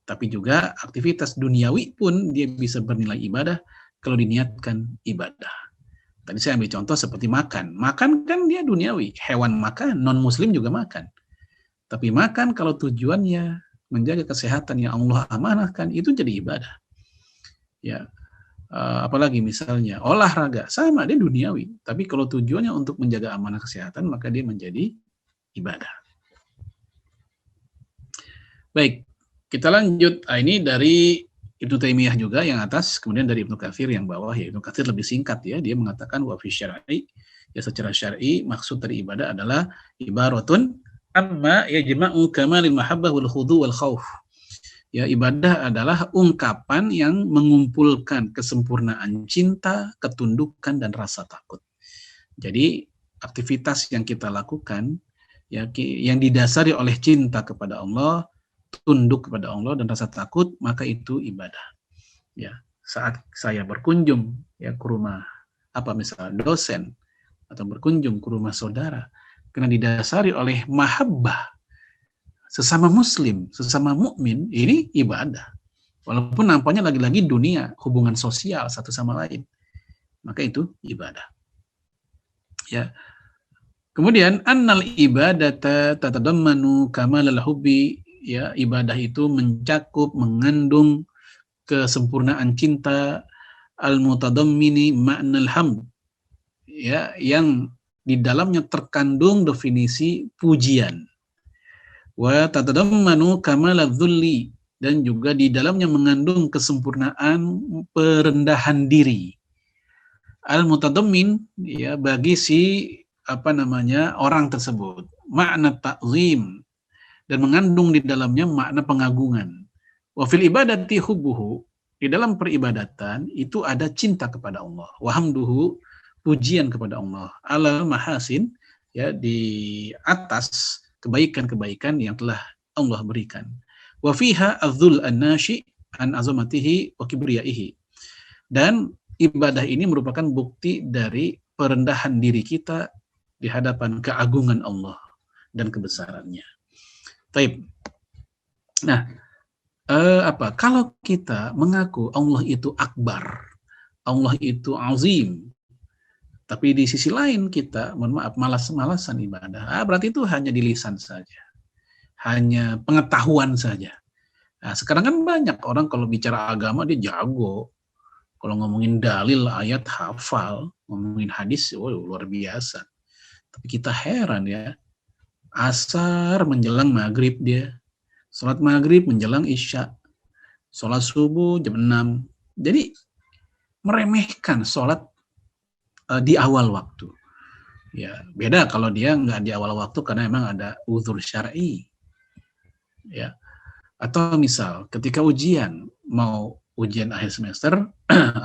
tapi juga aktivitas duniawi pun dia bisa bernilai ibadah kalau diniatkan ibadah. Tadi saya ambil contoh seperti makan. Makan kan dia duniawi, hewan makan, non-muslim juga makan. Tapi makan kalau tujuannya menjaga kesehatan yang Allah amanahkan, itu jadi ibadah. Ya, apalagi misalnya olahraga, sama dia duniawi. Tapi kalau tujuannya untuk menjaga amanah kesehatan, maka dia menjadi ibadah. Baik, kita lanjut. Ini dari Ibnu Taimiyah juga yang atas, kemudian dari Ibnu Katsir yang bawah. Ya, Ibnu Katsir lebih singkat ya, dia mengatakan wa fi syar'i, ya secara syar'i maksud dari ibadah adalah ibaratun amma yajma'u kamalil mahabbah wal khudu wal khauf. Ya, ibadah adalah ungkapan yang mengumpulkan kesempurnaan cinta, ketundukan, dan rasa takut. Jadi aktivitas yang kita lakukan ya, yang didasari oleh cinta kepada Allah, tunduk kepada Allah, dan rasa takut, maka itu ibadah. Ya, saat saya berkunjung ya ke rumah misalnya dosen, atau berkunjung ke rumah saudara, karena didasari oleh mahabbah sesama muslim, sesama mukmin, ini ibadah. Walaupun nampaknya lagi-lagi dunia, hubungan sosial satu sama lain, maka itu ibadah. Ya. Kemudian annal ibadata tatadammanu kamalal hubbi, ya ibadah itu mencakup, mengandung kesempurnaan cinta, al-mutadammini ma'nal hamd, ya yang di dalamnya terkandung definisi pujian. Wa tatadammanu kamaladzulli, dan juga di dalamnya mengandung kesempurnaan perendahan diri. Al-mutadammin, ya bagi si orang tersebut, makna ta'zim, dan mengandung di dalamnya makna pengagungan. Wa fil ibadati hubbuhu, di dalam peribadatan itu ada cinta kepada Allah. Wa hamduhu, pujian kepada Allah. Alal mahasin, ya di atas kebaikan-kebaikan yang telah Allah berikan. Wa fiha adzul an-nashi an azamatihi wa kibriyaihi. Dan ibadah ini merupakan bukti dari perendahan diri kita di hadapan keagungan Allah dan kebesarannya. Taib. Nah, Kalau kita mengaku Allah itu akbar, Allah itu azim, tapi di sisi lain kita, mohon maaf, malas-malasan ibadah, berarti itu hanya di lisan saja, hanya pengetahuan saja. Nah, sekarang kan banyak orang kalau bicara agama dia jago, kalau ngomongin dalil, ayat, hafal, ngomongin hadis, luar biasa. Tapi kita heran ya, asar menjelang maghrib dia, sholat maghrib menjelang isya, sholat subuh jam 6. Jadi meremehkan sholat di awal waktu. Ya, beda kalau dia nggak di awal waktu karena memang ada uzur syar'i. Ya. Atau misal ketika ujian, mau ujian akhir semester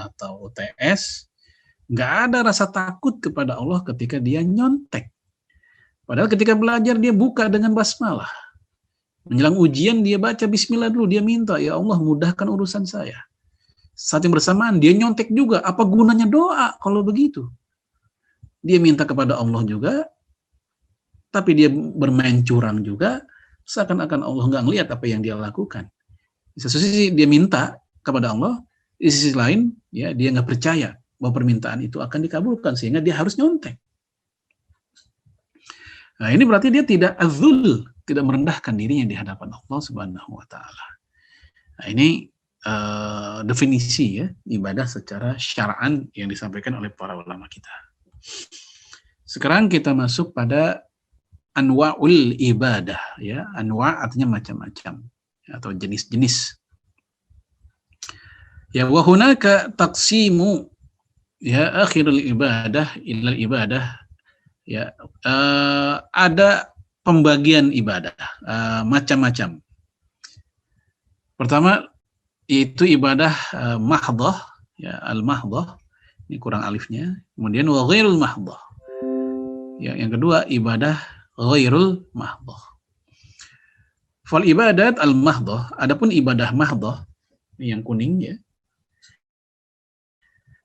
atau UTS, nggak ada rasa takut kepada Allah ketika dia nyontek. Padahal ketika belajar dia buka dengan basmalah. Menjelang ujian dia baca bismillah dulu, dia minta, ya Allah mudahkan urusan saya. Saat yang bersamaan dia nyontek juga, apa gunanya doa kalau begitu? Dia minta kepada Allah juga, tapi dia bermain curang juga, seakan-akan Allah nggak ngelihat apa yang dia lakukan. Di satu sisi dia minta kepada Allah, di sisi lain ya dia nggak percaya bahwa permintaan itu akan dikabulkan, sehingga dia harus nyontek. Nah, ini berarti dia tidak azul, tidak merendahkan dirinya di hadapan Allah Subhanahu wa taala. Nah, ini definisi ya ibadah secara syara'an yang disampaikan oleh para ulama kita. Sekarang kita masuk pada anwa'ul ibadah ya. Anwa' artinya macam-macam atau jenis-jenis. Ya, wa hunaka taqsimu ya akhirul ibadah ilal ibadah. Ya, ada pembagian ibadah macam-macam. Pertama yaitu ibadah mahdhah, ya al-mahdhah, ini kurang alifnya. Kemudian wa ghairul mahdhah. Ya, yang kedua ibadah ghairul mahdhah. Fal ibadat al-mahdhah, adapun ibadah mahdhah yang kuning ya.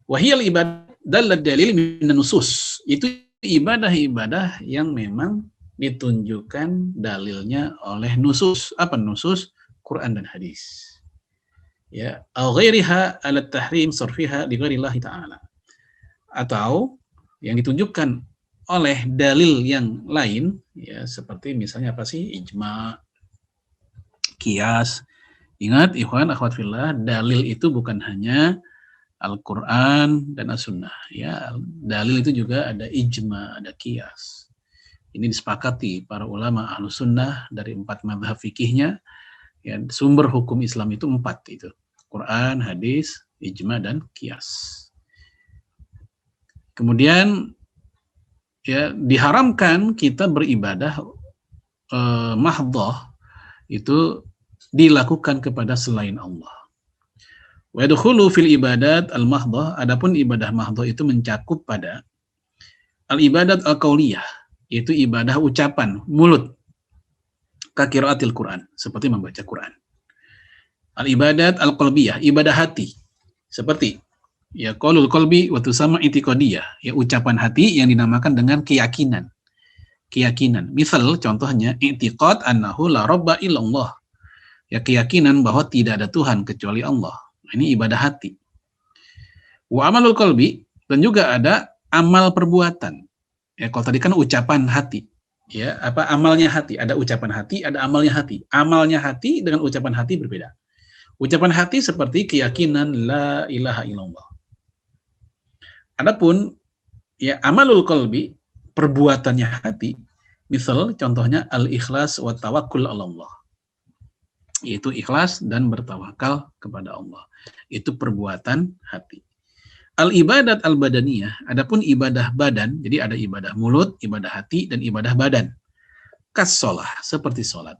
Wa hiyal ibadah dalal dalil min nusus. Itu ibadah-ibadah yang memang ditunjukkan dalilnya oleh nusus. Apa nusus? Quran dan hadis. Ya, au ghairiha ala tahrim sarfiha li ghairillahi ta'ala. Atau yang ditunjukkan oleh dalil yang lain ya, seperti misalnya apa sih? Ijma, qiyas. Ingat ikhwan akhwat fillah, dalil itu bukan hanya Al-Quran dan As-Sunnah. Ya, dalil itu juga ada ijma, ada qiyas. Ini disepakati para ulama Ahlus Sunnah dari 4 mazhab fikihnya. Ya, sumber hukum Islam itu 4 itu. Quran, hadis, ijma, dan qiyas. Kemudian ya diharamkan kita beribadah mahdhah itu dilakukan kepada selain Allah. Wa yadkhulu fil ibadat al-mahdhah, adapun ibadah mahdhah itu mencakup pada al-ibadat al-qauliyah, yaitu ibadah ucapan mulut, ka qiraatil Quran, seperti membaca Quran. Al-ibadat al-qalbiyah, ibadah hati, seperti ya qaulul qalbi wa tusamma i'tiqadiyah, ya ucapan hati yang dinamakan dengan keyakinan. Keyakinan. Misal contohnya i'tiqad annahu la rabba illallah. Ya keyakinan bahwa tidak ada Tuhan kecuali Allah. Ini ibadah hati. Wa amalul qalbi, dan juga ada amal perbuatan. Ya, kalau tadi kan ucapan hati. Ya, apa amalnya hati? Ada ucapan hati, ada amalnya hati. Amalnya hati dengan ucapan hati berbeda. Ucapan hati seperti keyakinan la ilaha illallah. Adapun ya amalul qalbi, perbuatannya hati. Misal contohnya al-ikhlas wa tawakkul 'ala Allah. Yaitu ikhlas dan bertawakal kepada Allah. Itu perbuatan hati. Al-ibadat al-badaniyah, adapun ibadah badan, jadi ada ibadah mulut, ibadah hati, dan ibadah badan. Kas-sholah, seperti sholat.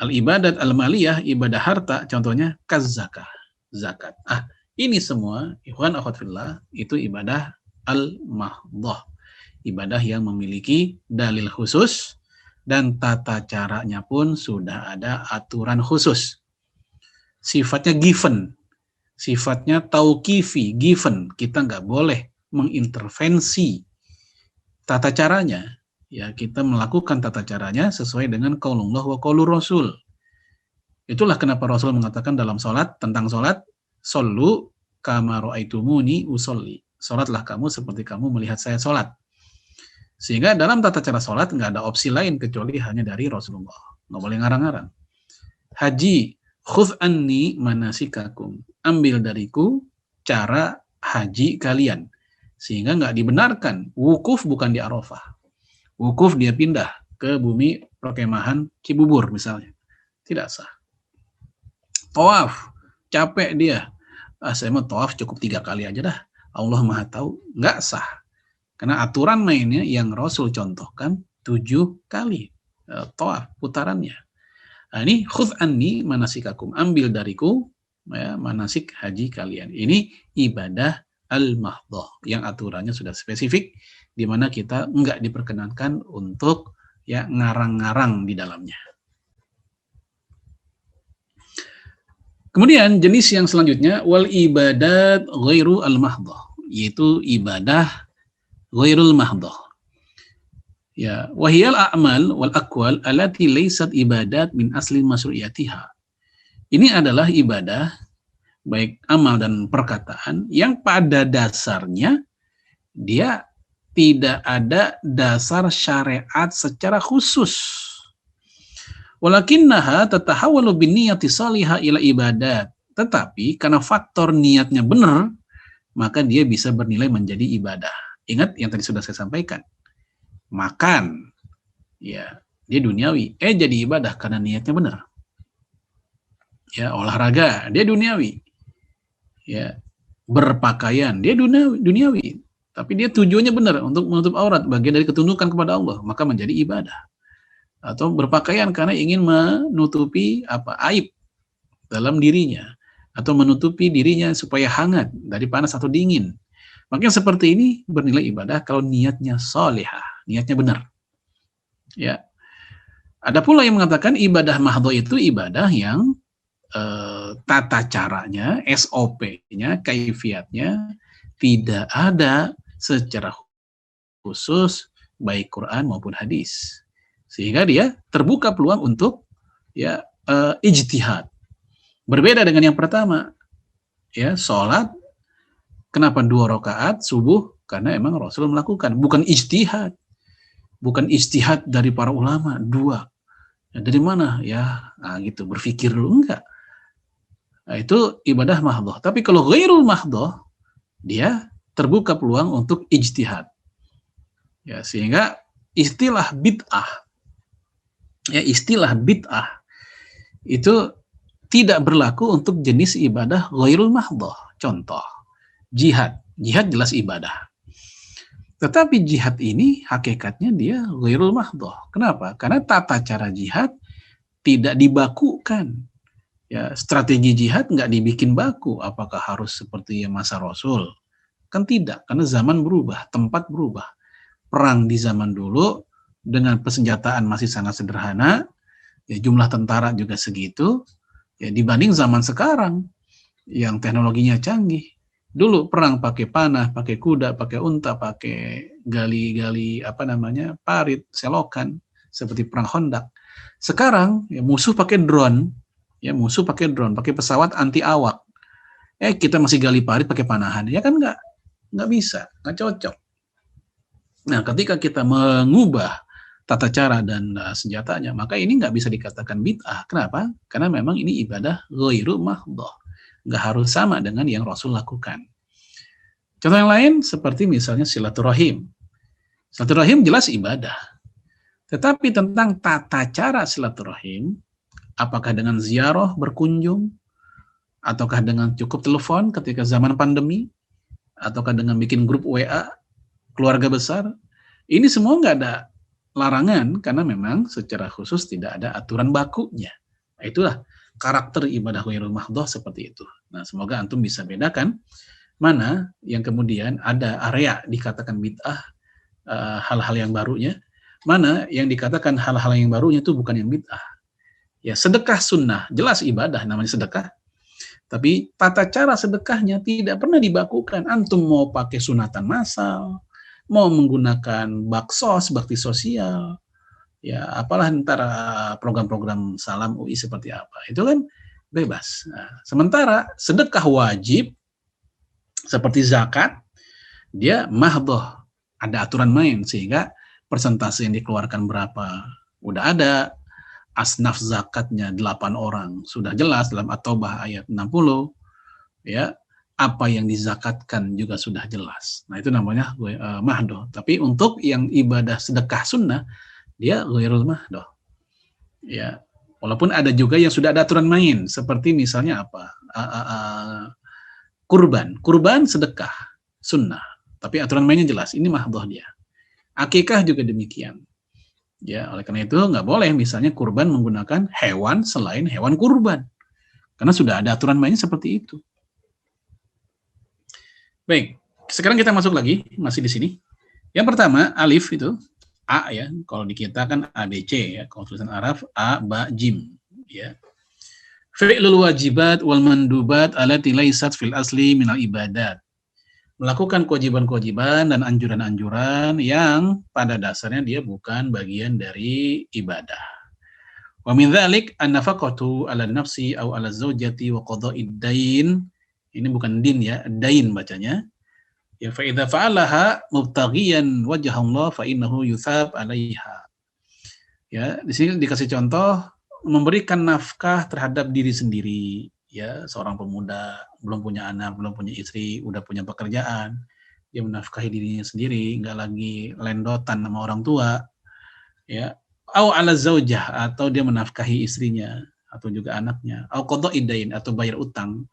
Al-ibadat al-maliyah, ibadah harta, contohnya kas-zakah, zakat. Ini semua, ikhwan akhwat fillah, itu ibadah al-mahdhah. Ibadah yang memiliki dalil khusus, dan tata caranya pun sudah ada aturan khusus. Sifatnya given, sifatnya tauqifi, given. Kita nggak boleh mengintervensi tata caranya. Ya, kita melakukan tata caranya sesuai dengan qaulullah wa qaulur rasul. Itulah kenapa Rasul mengatakan dalam sholat, tentang sholat, "Shollu kama ra'aitumuni usolli." Sholatlah kamu seperti kamu melihat saya sholat. Sehingga dalam tata cara sholat nggak ada opsi lain kecuali hanya dari Rasulullah. Nggak boleh ngarang-ngarang. Haji, khudh anni manasikakum. Ambil dariku cara haji kalian. Sehingga nggak dibenarkan. Wukuf bukan di Arafah. Wukuf dia pindah ke bumi perkemahan Cibubur misalnya. Tidak sah. Tawaf, capek dia. Saya mau tawaf cukup 3 kali aja dah. Allah Maha tahu, nggak sah. Karena aturan mainnya yang Rasul contohkan 7 kali tawaf putarannya. Nah, ini khudh anni manasikakum, ambil dariku ya, manasik haji kalian. Ini ibadah al-mahdhah yang aturannya sudah spesifik, di mana kita nggak diperkenankan untuk ya ngarang-ngarang di dalamnya. Kemudian jenis yang selanjutnya wal ibadat ghairu al-mahdhah, yaitu ibadah ghairul mahdhah. Ya, wahiyal a'mal wal aqwal allati laysat ibadat min asli masyru'iyatiha. Ini adalah ibadah baik amal dan perkataan yang pada dasarnya dia tidak ada dasar syariat secara khusus. Walakinnaha tatahawwalu binniyati salihah ila ibadat. Tetapi karena faktor niatnya benar, maka dia bisa bernilai menjadi ibadah. Ingat yang tadi sudah saya sampaikan. Makan, ya, dia duniawi. Jadi ibadah karena niatnya benar. Ya, olahraga, dia duniawi. Ya, berpakaian, dia duniawi. Tapi dia tujuannya benar untuk menutup aurat, bagian dari ketundukan kepada Allah, maka menjadi ibadah. Atau berpakaian karena ingin menutupi aib dalam dirinya, atau menutupi dirinya supaya hangat dari panas atau dingin. Makanya seperti ini bernilai ibadah kalau niatnya salihah, niatnya benar. Ya. Ada pula yang mengatakan ibadah mahdhah itu ibadah yang tata caranya, SOP-nya, kaifiatnya tidak ada secara khusus baik Quran maupun hadis. Sehingga dia terbuka peluang untuk ya ijtihad. Berbeda dengan yang pertama. Ya, sholat kenapa 2 rakaat subuh? Karena emang Rasul melakukan, bukan ijtihad. Bukan ijtihad dari para ulama, 2. Ya, dari mana? Ya, gitu, berpikir dulu, enggak. Nah, itu ibadah mahdhah. Tapi kalau ghairul mahdhah, dia terbuka peluang untuk ijtihad. Ya, sehingga istilah bid'ah itu tidak berlaku untuk jenis ibadah ghairul mahdhah. Contoh, jihad jelas ibadah. Tetapi jihad ini hakikatnya dia ghairul mahdhah. Kenapa? Karena tata cara jihad tidak dibakukan. Ya, strategi jihad nggak dibikin baku. Apakah harus seperti masa Rasul? Kan tidak, karena zaman berubah, tempat berubah. Perang di zaman dulu dengan persenjataan masih sangat sederhana, ya, jumlah tentara juga segitu, ya, dibanding zaman sekarang yang teknologinya canggih. Dulu perang pakai panah, pakai kuda, pakai unta, pakai gali-gali parit, selokan, seperti perang Khandaq. Sekarang ya, musuh pakai drone, pakai pesawat anti awak. Kita masih gali parit pakai panahan, ya kan nggak bisa, nggak cocok. Nah, ketika kita mengubah tata cara dan senjatanya, maka ini nggak bisa dikatakan bid'ah. Kenapa? Karena memang ini ibadah ghairu mahdhah. Nggak harus sama dengan yang Rasul lakukan. Contoh yang lain seperti misalnya silaturahim. Silaturahim jelas ibadah. Tetapi tentang tata cara silaturahim, apakah dengan ziarah berkunjung, ataukah dengan cukup telepon ketika zaman pandemi, ataukah dengan bikin grup WA keluarga besar, ini semua nggak ada larangan karena memang secara khusus tidak ada aturan bakunya. Nah, itulah karakter ibadah ghairul mahdhah seperti itu. Nah, semoga antum bisa bedakan mana yang kemudian ada area dikatakan bid'ah, hal-hal yang barunya, mana yang dikatakan hal-hal yang barunya itu bukan yang bid'ah. Ya, sedekah sunnah, jelas ibadah namanya sedekah. Tapi tata cara sedekahnya tidak pernah dibakukan. Antum mau pakai sunatan massal, mau menggunakan baksos, bakti sosial, Ya, apalah ntar program-program salam UI seperti apa. Itu kan bebas. Nah, sementara sedekah wajib seperti zakat, dia mahdhoh, ada aturan main sehingga persentase yang dikeluarkan berapa. Udah ada asnaf zakatnya 8 orang. Sudah jelas dalam At-Taubah ayat 60, ya. Apa yang dizakatkan juga sudah jelas. Nah, itu namanya mahdhoh. Tapi untuk yang ibadah sedekah sunnah, dia ghairul mahdhoh. Ya. Walaupun ada juga yang sudah ada aturan main, seperti misalnya apa? Kurban sedekah sunnah. Tapi aturan mainnya jelas, ini mahdhoh dia. Akikah juga demikian. Ya, oleh karena itu nggak boleh misalnya kurban menggunakan hewan selain hewan kurban. Karena sudah ada aturan mainnya seperti itu. Baik, sekarang kita masuk lagi, masih di sini. Yang pertama, alif itu, A ya, kalau di kita kan ABC ya, kalau tulisan Arab, A, Ba, Jim. Ya. Fi'lul wajibat wal mandubat alati laysat fil asli minal ibadat. Melakukan kewajiban-kewajiban dan anjuran-anjuran yang pada dasarnya dia bukan bagian dari ibadah. Wa min dzalik an-nafaqatu 'ala nafsi aw 'ala zaujati wa qada'id dain. Ini bukan din ya, dain bacanya. Ya fa idza fa'alaha mubtaghiyan wajha Allah fa innahu yutsab 'alaiha. Ya, di sini dikasih contoh memberikan nafkah terhadap diri sendiri. Ya, seorang pemuda belum punya anak, belum punya istri, udah punya pekerjaan, dia menafkahi dirinya sendiri, nggak lagi lendotan sama orang tua, ya. Au ala zaujah, atau dia menafkahi istrinya atau juga anaknya, au qadha'i dain, atau bayar utang.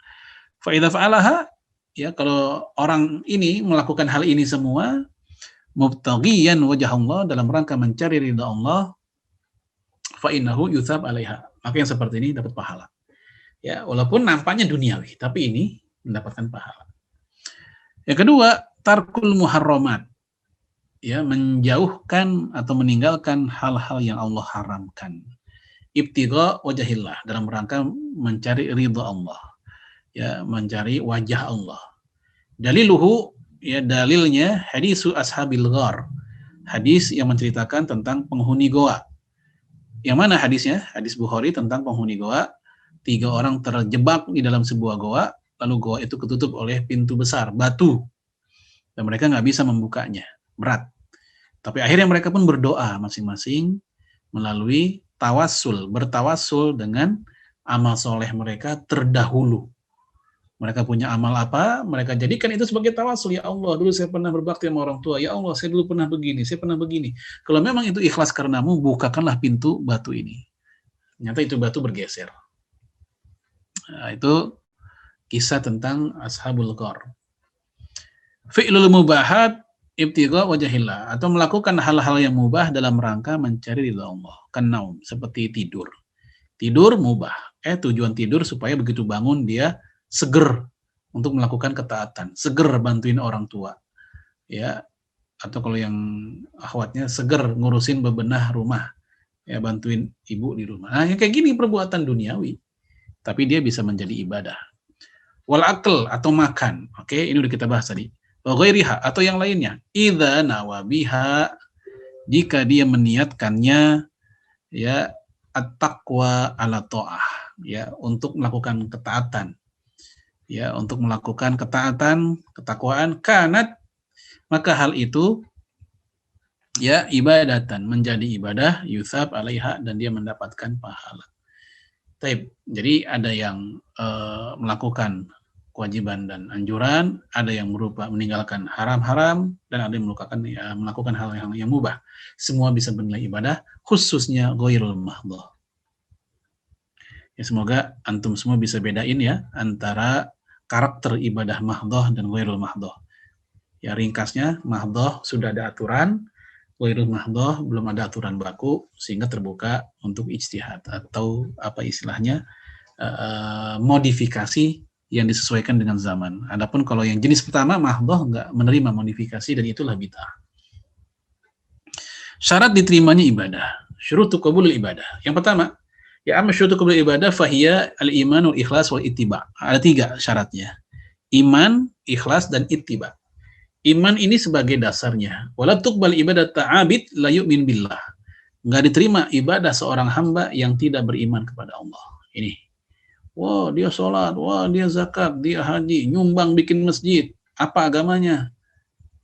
Fa idza fa'alaha, ya, kalau orang ini melakukan hal ini semua mubtaghiyan wajh Allah, dalam rangka mencari ridha Allah, fa innahu yutsab 'alaiha. Maka yang seperti ini dapat pahala. Ya, walaupun nampaknya duniawi, tapi ini mendapatkan pahala. Yang kedua, tarkul muharramat. Ya, menjauhkan atau meninggalkan hal-hal yang Allah haramkan. Ibtigha wajhillah, dalam rangka mencari ridha Allah. Ya, mencari wajah Allah. Daliluhu, ya, dalilnya hadisu ashabil ghar. Hadis yang menceritakan tentang penghuni goa. Yang mana hadisnya? Hadis Bukhari tentang penghuni goa. 3 orang terjebak di dalam sebuah goa, lalu goa itu ketutup oleh pintu besar, batu, dan mereka nggak bisa membukanya, berat. Tapi akhirnya mereka pun berdoa masing-masing melalui tawassul, bertawassul dengan amal soleh mereka terdahulu. Mereka punya amal apa, mereka jadikan itu sebagai tawassul. Ya Allah, dulu saya pernah berbakti sama orang tua. Ya Allah, saya dulu pernah begini, saya pernah begini. Kalau memang itu ikhlas karenamu, bukakanlah pintu batu ini. Ternyata itu batu bergeser. Nah, itu kisah tentang ashabul ghar. Fi'lul mubahat ibtigha wajhillah, atau melakukan hal-hal yang mubah dalam rangka mencari ridha Allah. Kanaum, seperti tidur. Tidur mubah. Tujuan tidur supaya begitu bangun dia seger untuk melakukan ketaatan, seger bantuin orang tua. Ya, atau kalau yang akhwatnya seger ngurusin bebenah rumah. Ya, bantuin ibu di rumah. Nah, yang kayak gini perbuatan duniawi. Tapi dia bisa menjadi ibadah. Wal akl, atau makan. Oke, ini udah kita bahas tadi. Wa ghairiha, atau yang lainnya. Idza nawabiha, jika dia meniatkannya, ya, at-taqwa ala ta'ah, ya, untuk melakukan ketaatan. Ya, untuk melakukan ketaatan, ketakwaan, kanat, maka hal itu, ya, ibadatan, menjadi ibadah, yutsab 'alaiha, dan dia mendapatkan pahala. Jadi ada yang melakukan kewajiban dan anjuran, ada yang berupa meninggalkan haram-haram, dan ada yang melakukan hal yang mubah. Semua bisa bernilai ibadah, khususnya ghairul mahdhoh. Ya, semoga antum semua bisa bedain ya antara karakter ibadah mahdhoh dan ghairul mahdhoh. Ya, ringkasnya, mahdhoh sudah ada aturan, ghairul mahdhoh belum ada aturan baku, sehingga terbuka untuk ijtihad, atau apa istilahnya, modifikasi yang disesuaikan dengan zaman. Adapun kalau yang jenis pertama, mahdhoh nggak menerima modifikasi, dan itulah bid'ah. Syarat diterimanya ibadah, syurutu qabulil ibadah. Yang pertama, ya, amma syurutu qabulil ibadah fahiya al-iman wal ikhlas wal ittiba. Ada 3 syaratnya. Iman, ikhlas, dan ittiba. Iman ini sebagai dasarnya. Wala tuqbal ibadat ta'abid la yu'min billah. nggak diterima ibadah seorang hamba yang tidak beriman kepada Allah. Ini, wah dia sholat, wah dia zakat, dia haji, nyumbang bikin masjid. Apa agamanya?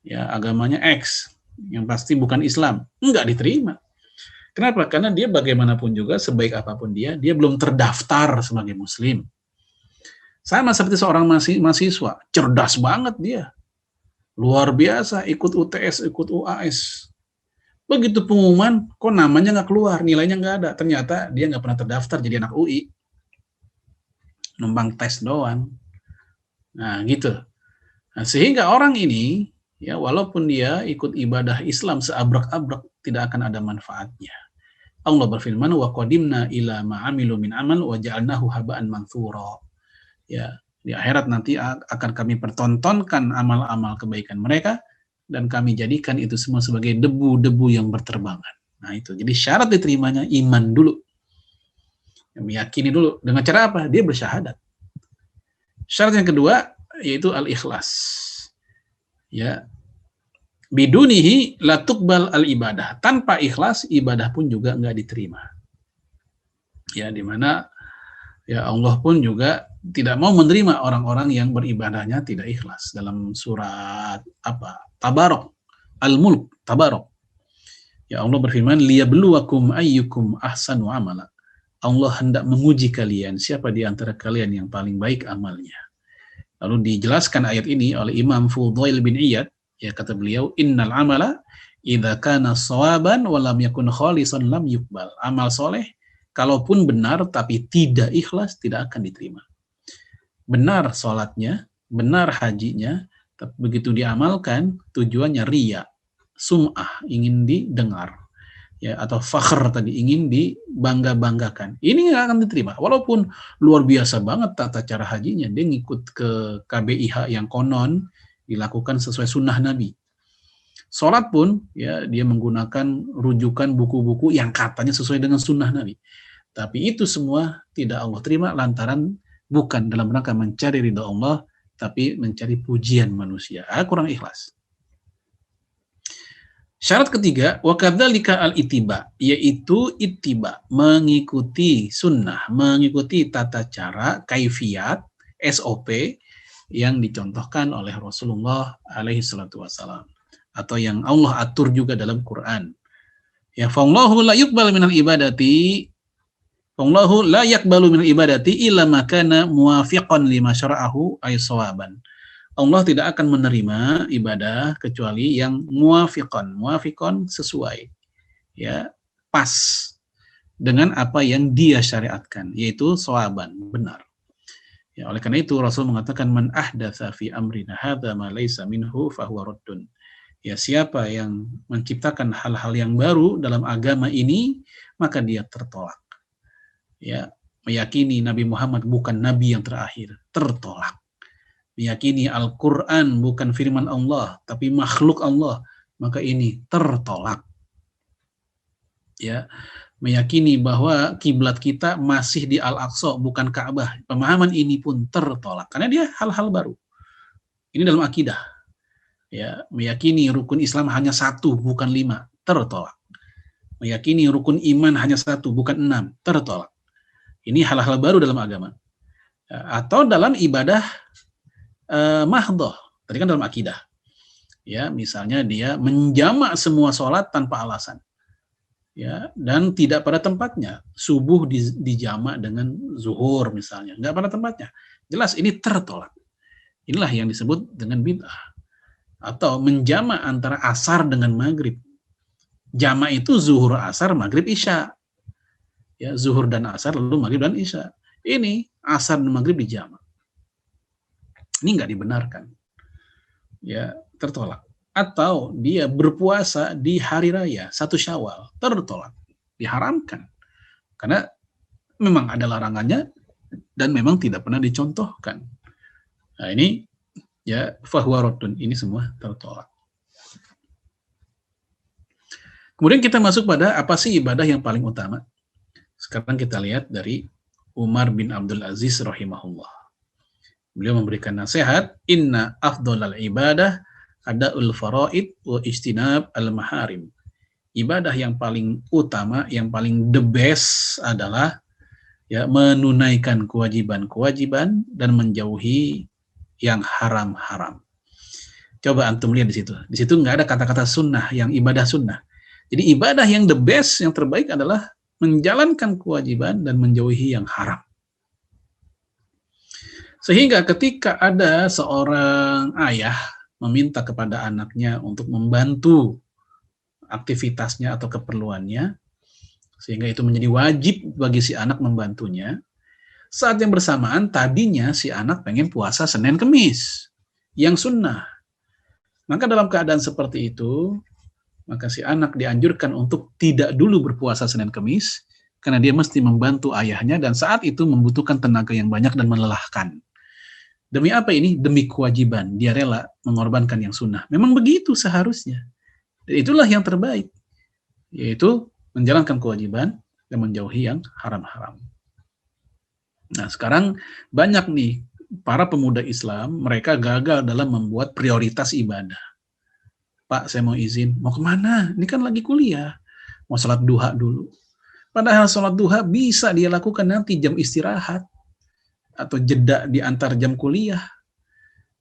Ya agamanya X, yang pasti bukan Islam. Nggak diterima. Kenapa? Karena dia bagaimanapun juga, sebaik apapun dia belum terdaftar sebagai muslim. Sama seperti seorang mahasiswa, cerdas banget dia. Luar biasa, ikut UTS, ikut UAS. Begitu pengumuman, kok namanya nggak keluar, nilainya nggak ada. Ternyata dia nggak pernah terdaftar jadi anak UI. Numpang tes doang. Nah, gitu. Nah, sehingga orang ini, ya walaupun dia ikut ibadah Islam seabrek-abrek, tidak akan ada manfaatnya. Allah berfirman, wa qadimna ila ma'amilu min amal wa ja'alnahu haba'an manthura. Ya, di akhirat nanti akan kami pertontonkan amal-amal kebaikan mereka dan kami jadikan itu semua sebagai debu-debu yang berterbangan. Nah itu, jadi syarat diterimanya iman dulu. Meyakini dulu. Dengan cara apa? Dia bersyahadat. Syarat yang kedua yaitu al-ikhlas. Ya, bidunihi la tuqbal al-ibadah. Tanpa ikhlas, ibadah pun juga nggak diterima. Ya, di mana ya Allah pun juga tidak mau menerima orang-orang yang beribadahnya tidak ikhlas. Dalam surat Tabarok, Al-Mulk, Tabarok. Ya Allah berfirman, liyabluwakum ayyukum ahsanu amala. Allah hendak menguji kalian, siapa di antara kalian yang paling baik amalnya. Lalu dijelaskan ayat ini oleh Imam Fudail bin Iyad, ya kata beliau, innal amala idza kana shawaban wa lam yakun khalisan lam yuqbal. Amal soleh kalaupun benar tapi tidak ikhlas tidak akan diterima. Benar sholatnya, benar hajinya, tapi begitu diamalkan tujuannya riya, sum'ah, ingin didengar, ya atau fakhr tadi, ingin dibangga-banggakan. Ini nggak akan diterima. Walaupun luar biasa banget tata cara hajinya, dia ngikut ke KBIH yang konon dilakukan sesuai sunnah Nabi. Sholat pun ya dia menggunakan rujukan buku-buku yang katanya sesuai dengan sunnah Nabi. Tapi itu semua tidak Allah terima lantaran bukan dalam rangka mencari ridha Allah, tapi mencari pujian manusia. Kurang ikhlas. Syarat ketiga, wa kadzalika al-ittiba, yaitu ittiba, mengikuti sunnah, mengikuti tata cara, kaifiyat, SOP yang dicontohkan oleh Rasulullah alaihi salatu wassalam, atau yang Allah atur juga dalam Quran. Ya, fallahu la yuqbal minal ibadati, fallahu la yaqbalu minal ibadati illa ma kana muwafiqan lima syara'ahu ay sawaban. Allah tidak akan menerima ibadah kecuali yang muwafiqon sesuai, ya pas dengan apa yang dia syariatkan, yaitu sawaban, benar. Ya, oleh karena itu Rasul mengatakan man ahdatsa fi amrina hadza ma laisa minhu fahuwa raddun. Ya, siapa yang menciptakan hal-hal yang baru dalam agama ini, maka dia tertolak. Ya, meyakini Nabi Muhammad bukan nabi yang terakhir, tertolak. Meyakini Al-Quran bukan firman Allah, tapi makhluk Allah, maka ini tertolak. Ya, meyakini bahwa kiblat kita masih di Al-Aqsa, bukan Ka'bah. Pemahaman ini pun tertolak, karena dia hal-hal baru. Ini dalam akidah. Ya, meyakini rukun Islam hanya 1, bukan 5, tertolak. Meyakini rukun iman hanya 1, bukan 6, tertolak. Ini hal-hal baru dalam agama. Ya, atau dalam ibadah mahdhah, tadi kan dalam akidah. Ya, misalnya dia menjamak semua sholat tanpa alasan. Ya, dan tidak pada tempatnya. Subuh dijamak dengan zuhur misalnya, enggak pada tempatnya. Jelas ini tertolak. Inilah yang disebut dengan bid'ah. Atau menjamak antara asar dengan maghrib. Jamak itu zuhur, asar, maghrib, isya. Ya, zuhur dan asar, lalu maghrib dan isya. Ini asar dan maghrib dijamak. Ini nggak dibenarkan, ya tertolak. Atau dia berpuasa di hari raya 1 Syawal, tertolak, diharamkan, karena memang ada larangannya dan memang tidak pernah dicontohkan. Nah ini ya fahuwa raddun, ini semua tertolak. Kemudian kita masuk pada apa sih ibadah yang paling utama? Sekarang kita lihat dari Umar bin Abdul Aziz rahimahullah. Beliau memberikan nasihat, inna afdhalal ibadah adaul faraid wa ijtinab al maharim. ibadah yang paling utama, yang paling the best adalah ya menunaikan kewajiban-kewajiban dan menjauhi yang haram-haram. Coba antum lihat di situ. Di situ nggak ada kata-kata sunnah, yang ibadah sunnah. Jadi ibadah yang the best, yang terbaik adalah menjalankan kewajiban dan menjauhi yang haram. Sehingga ketika ada seorang ayah meminta kepada anaknya untuk membantu aktivitasnya atau keperluannya, sehingga itu menjadi wajib bagi si anak membantunya, saat yang bersamaan tadinya si anak pengen puasa Senin Kemis, yang sunnah. Maka dalam keadaan seperti itu, maka si anak dianjurkan untuk tidak dulu berpuasa Senin Kemis, karena dia mesti membantu ayahnya, dan saat itu membutuhkan tenaga yang banyak dan melelahkan. Demi apa ini? Demi kewajiban. Dia rela mengorbankan yang sunnah. Memang begitu seharusnya. Dan itulah yang terbaik. Yaitu menjalankan kewajiban dan menjauhi yang haram-haram. Nah, sekarang banyak nih para pemuda Islam, mereka gagal dalam membuat prioritas ibadah. Pak, saya mau izin. Mau kemana? Ini kan lagi kuliah. Mau sholat duha dulu. Padahal sholat duha bisa dia lakukan nanti jam istirahat atau jeda di antar jam kuliah,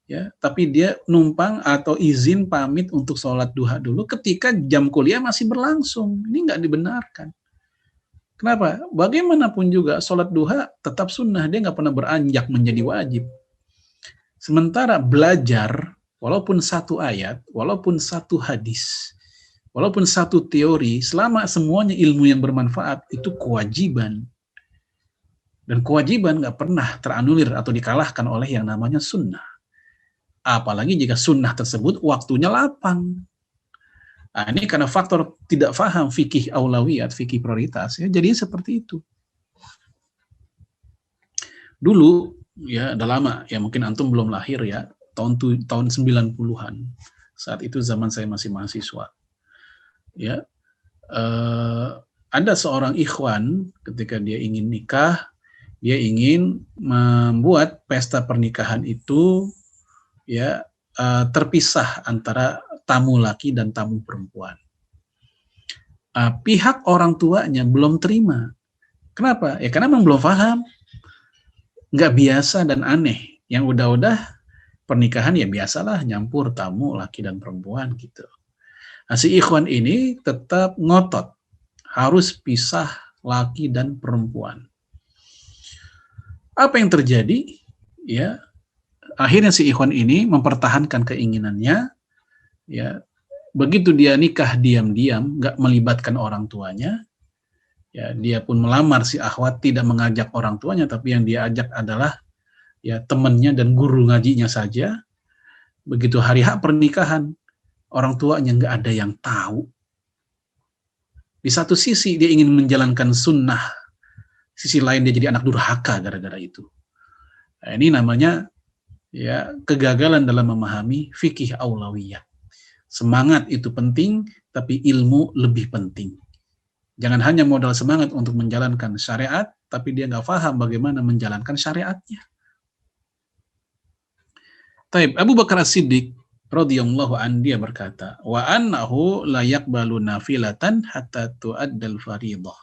ya. Tapi dia numpang atau izin pamit untuk sholat duha dulu ketika jam kuliah masih berlangsung. Ini nggak dibenarkan. Kenapa? Bagaimanapun juga sholat duha tetap sunnah, dia nggak pernah beranjak menjadi wajib. Sementara belajar, walaupun satu ayat, walaupun satu hadis, walaupun satu teori, selama semuanya ilmu yang bermanfaat, itu kewajiban. Dan kewajiban nggak pernah teranulir atau dikalahkan oleh yang namanya sunnah. Apalagi jika sunnah tersebut waktunya lapang. Nah, ini karena faktor tidak paham fikih aulawiyat, fikih prioritas, ya, jadi seperti itu. Dulu, ya udah lama, ya mungkin antum belum lahir ya, tahun 90-an. Saat itu zaman saya masih mahasiswa. Ya, ada seorang ikhwan ketika dia ingin nikah, dia ingin membuat pesta pernikahan itu ya terpisah antara tamu laki dan tamu perempuan. Pihak orang tuanya belum terima. Kenapa? Ya karena memang belum paham. Nggak biasa dan aneh. Yang udah-udah pernikahan ya biasalah nyampur tamu laki dan perempuan gitu. Nah, si ikhwan ini tetap ngotot harus pisah laki dan perempuan. Apa yang terjadi? Ya, akhirnya si ikhwan ini mempertahankan keinginannya. Ya, begitu dia nikah diam-diam, nggak melibatkan orang tuanya. Ya, dia pun melamar si akhwat, tidak mengajak orang tuanya, tapi yang dia ajak adalah ya temannya dan guru ngajinya saja. Begitu hari hak pernikahan, orang tuanya nggak ada yang tahu. Di satu sisi dia ingin menjalankan sunnah, sisi lain dia jadi anak durhaka gara-gara itu. Nah, ini namanya ya kegagalan dalam memahami fikih aulawiyah. Semangat itu penting, tapi ilmu lebih penting. Jangan hanya modal semangat untuk menjalankan syariat, tapi dia nggak paham bagaimana menjalankan syariatnya. Taib, Abu Bakar As-Siddiq radhiyallahu an dia berkata, wa annahu la yaqbalu nafilatan hatta tu'addal fardhah.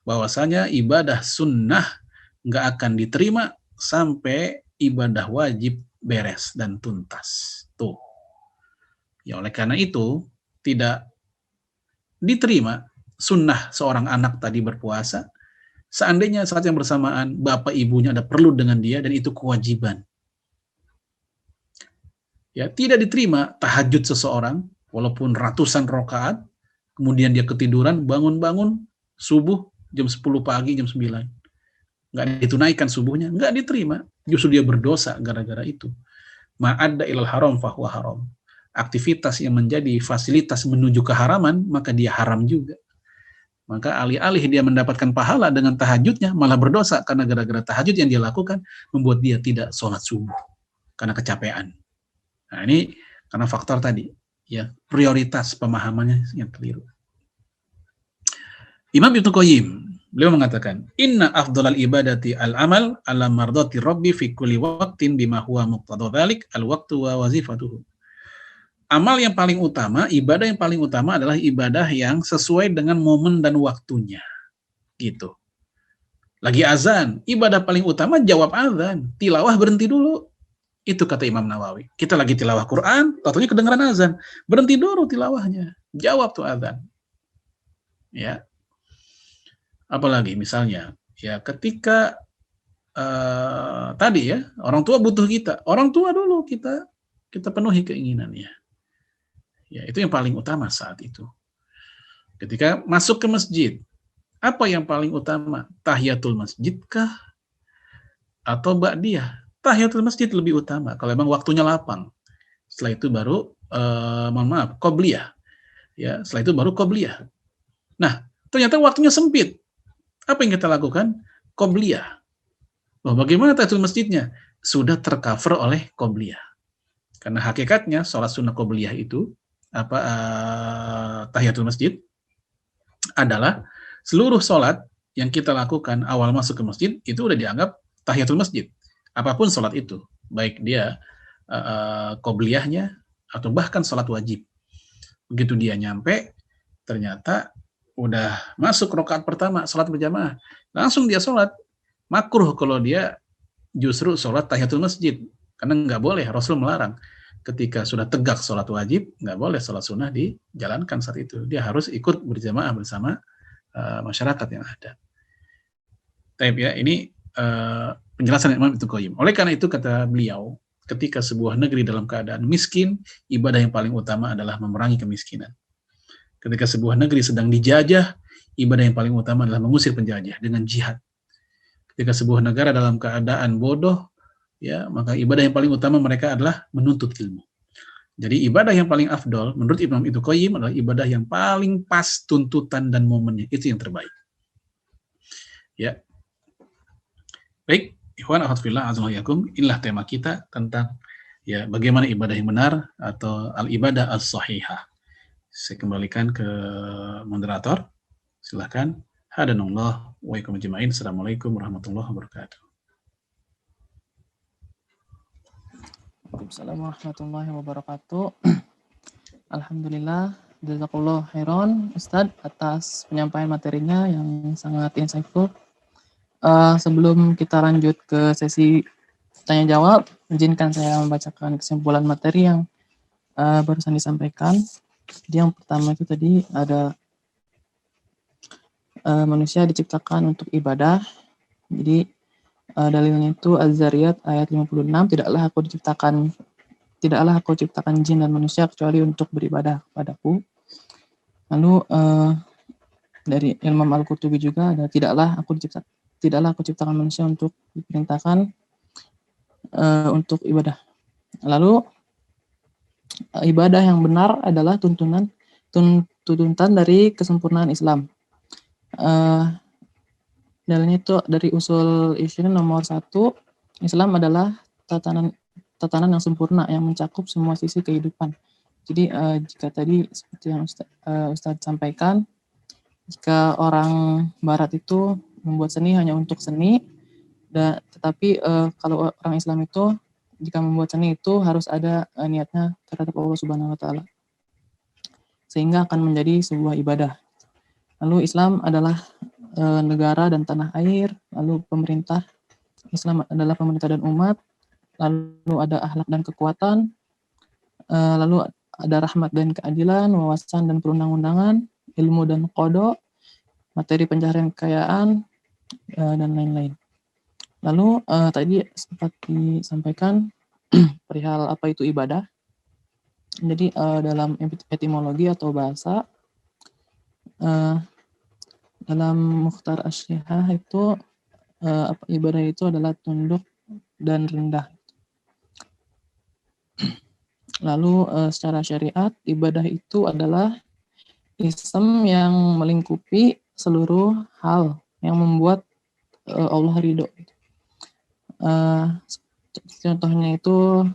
Bahwasanya ibadah sunnah nggak akan diterima sampai ibadah wajib beres dan tuntas. Tuh. Ya oleh karena itu tidak diterima sunnah seorang anak tadi berpuasa seandainya saat yang bersamaan bapak ibunya ada perlu dengan dia dan itu kewajiban. Ya, tidak diterima tahajud seseorang walaupun ratusan rakaat, kemudian dia ketiduran, bangun-bangun subuh jam 10 pagi, jam 9. Nggak ditunaikan subuhnya, nggak diterima. Justru dia berdosa gara-gara itu. Ma'adda ilal haram fahuwa haram. Aktivitas yang menjadi fasilitas menuju keharaman, maka dia haram juga. Maka alih-alih dia mendapatkan pahala dengan tahajudnya, malah berdosa karena gara-gara tahajud yang dia lakukan, membuat dia tidak sholat subuh. Karena kecapean. Nah ini karena faktor tadi, ya prioritas pemahamannya yang keliru. Imam Ibnu Qayyim, beliau mengatakan, Inna afdhalal ibadati al-amal ala mardati rabbi fi kulli waqtin bima huwa muqtada dzalik al-waqtu wa wazifatuhu. amal yang paling utama, ibadah yang paling utama adalah ibadah yang sesuai dengan momen dan waktunya. Gitu. Lagi azan, ibadah paling utama jawab azan. Tilawah berhenti dulu. Itu kata Imam Nawawi. Kita lagi tilawah Quran, tentunya kedengaran azan. Berhenti dulu tilawahnya. Jawab tuh azan. Ya. Apalagi misalnya, ya ketika tadi ya, orang tua butuh kita. Orang tua dulu kita penuhi keinginannya. Ya, itu yang paling utama saat itu. Ketika masuk ke masjid, apa yang paling utama? Tahiyatul masjid kah? Atau ba'diyah? Tahiyatul masjid lebih utama, kalau memang waktunya lapang. Setelah itu baru, qobliyah. Ya, setelah itu baru qobliyah. Nah, ternyata waktunya sempit. Apa yang kita lakukan? Qobliyah. Loh, bagaimana tahiyatul masjidnya? Sudah tercover oleh qobliyah. Karena hakikatnya, sholat sunnah qobliyah itu, tahiyatul masjid, adalah seluruh sholat yang kita lakukan awal masuk ke masjid itu udah dianggap tahiyatul masjid. Apapun sholat itu, baik dia qobliyahnya atau bahkan sholat wajib. Begitu dia nyampe, ternyata udah masuk rakaat pertama sholat berjamaah, langsung dia sholat. Makruh kalau dia justru sholat tahiyatul masjid, karena nggak boleh, Rasul melarang. Ketika sudah tegak sholat wajib, nggak boleh sholat sunnah dijalankan saat itu. Dia harus ikut berjamaah bersama masyarakat yang ada. Taib ya, ini penjelasan Imam Ibnu Qayyim. Oleh karena itu kata beliau, ketika sebuah negeri dalam keadaan miskin, ibadah yang paling utama adalah memerangi kemiskinan. Ketika sebuah negeri sedang dijajah, ibadah yang paling utama adalah mengusir penjajah dengan jihad. Ketika sebuah negara dalam keadaan bodoh, ya, maka ibadah yang paling utama mereka adalah menuntut ilmu. Jadi ibadah yang paling afdol menurut Imam Ibnu Qayyim adalah ibadah yang paling pas tuntutan dan momennya, itu yang terbaik. Ya. Baik, ikhwan akhwat fillah azzallakum, inilah tema kita tentang ya bagaimana ibadah yang benar atau al-ibadah as-sahihah. Saya kembalikan ke moderator. Silakan. Hadanallah wa iyakum ajmain. Assalamualaikum warahmatullahi wabarakatuh. Waalaikumsalam warahmatullahi wabarakatuh. Alhamdulillah, jazakallahu khairan Ustadz atas penyampaian materinya yang sangat insightful. Sebelum kita lanjut ke sesi tanya jawab, izinkan saya membacakan kesimpulan materi yang barusan disampaikan. Jadi yang pertama itu tadi ada manusia diciptakan untuk ibadah. Jadi dalilnya itu Az-Zariyat ayat 56, tidaklah aku ciptakan jin dan manusia kecuali untuk beribadah kepadaku. Lalu dari Imam Al-Qurtubi juga ada tidaklah aku ciptakan manusia untuk diperintahkan untuk ibadah. Lalu ibadah yang benar adalah tuntutan dari kesempurnaan Islam. Dalilnya itu dari usul Islam nomor 1, Islam adalah tatanan yang sempurna yang mencakup semua sisi kehidupan. Jadi jika tadi seperti yang Ustadz sampaikan, jika orang Barat itu membuat seni hanya untuk seni, tetapi kalau orang Islam itu jika membuat seni itu harus ada niatnya terhadap Allah Subhanahu Wa Taala, sehingga akan menjadi sebuah ibadah. Lalu Islam adalah negara dan tanah air, lalu pemerintah, Islam adalah pemerintah dan umat, lalu ada akhlak dan kekuatan, lalu ada rahmat dan keadilan, wawasan dan perundang-undangan, ilmu dan qada, materi pencaharian kekayaan, dan lain-lain. Lalu tadi sempat disampaikan perihal apa itu ibadah. Jadi dalam etimologi atau bahasa, dalam Mukhtar Asy-Syihah itu ibadah itu adalah tunduk dan rendah. Lalu secara syariat, ibadah itu adalah ism yang melingkupi seluruh hal yang membuat Allah ridho. Contohnya itu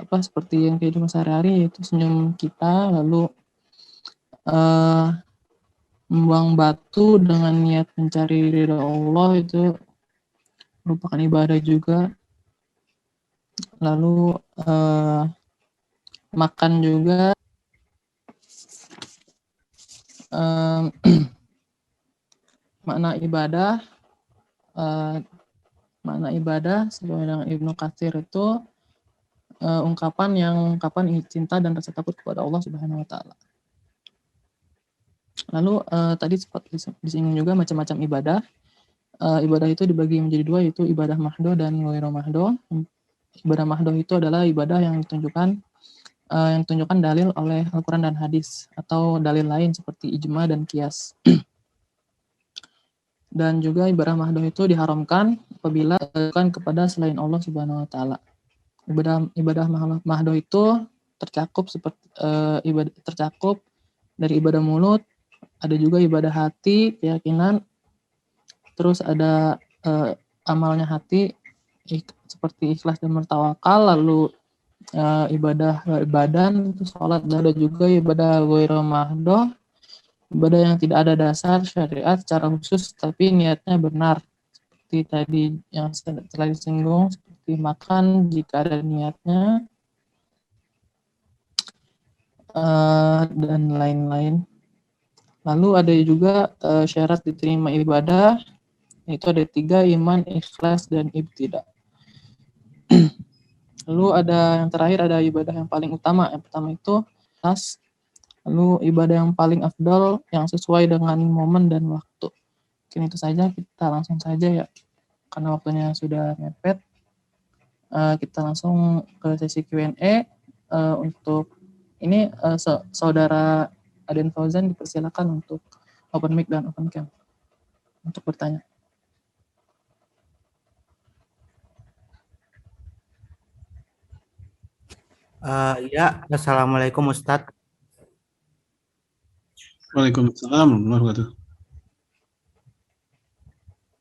seperti yang kehidupan sehari-hari, yaitu senyum kita, lalu membuang batu dengan niat mencari ridho Allah itu merupakan ibadah juga. Lalu makan juga, makna ibadah, sesuai dengan Ibnu Katsir itu ungkapan cinta dan rasa takut kepada Allah Subhanahu wa taala. Lalu tadi sempat disinggung juga macam-macam ibadah. Ibadah itu dibagi menjadi dua, yaitu ibadah mahdoh dan ghairu mahdoh. Ibadah mahdoh itu adalah ibadah yang ditunjukkan dalil oleh Al-Quran dan hadis atau dalil lain seperti ijma dan qiyas. Dan juga ibadah mahdoh itu diharamkan apabila dilakukan kepada selain Allah Subhanahu wa taala. Ibadah mahdoh itu tercakup dari ibadah mulut, ada juga ibadah hati, keyakinan, terus ada amalnya hati seperti ikhlas dan bertawakal, lalu ibadah badan itu sholat, dan ada juga ibadah ghairu mahdoh, ibadah yang tidak ada dasar syariat secara khusus tapi niatnya benar, seperti tadi yang telah disinggung, seperti makan jika ada niatnya, dan lain-lain. Lalu ada juga syarat diterima ibadah, yaitu ada 3, iman, ikhlas, dan ibtidah. Lalu ada yang terakhir, ada ibadah yang paling utama. Yang pertama itu ikhlas. Lalu ibadah yang paling afdal yang sesuai dengan momen dan waktu. Mungkin itu saja, kita langsung saja ya, karena waktunya sudah mepet. Kita langsung ke sesi Q&A. Untuk ini saudara Aden Fauzan dipersilakan untuk open mic dan open cam untuk bertanya. Ya, Assalamualaikum Ustadz. Waalaikumsalam warahmatullahi wabarakatuh.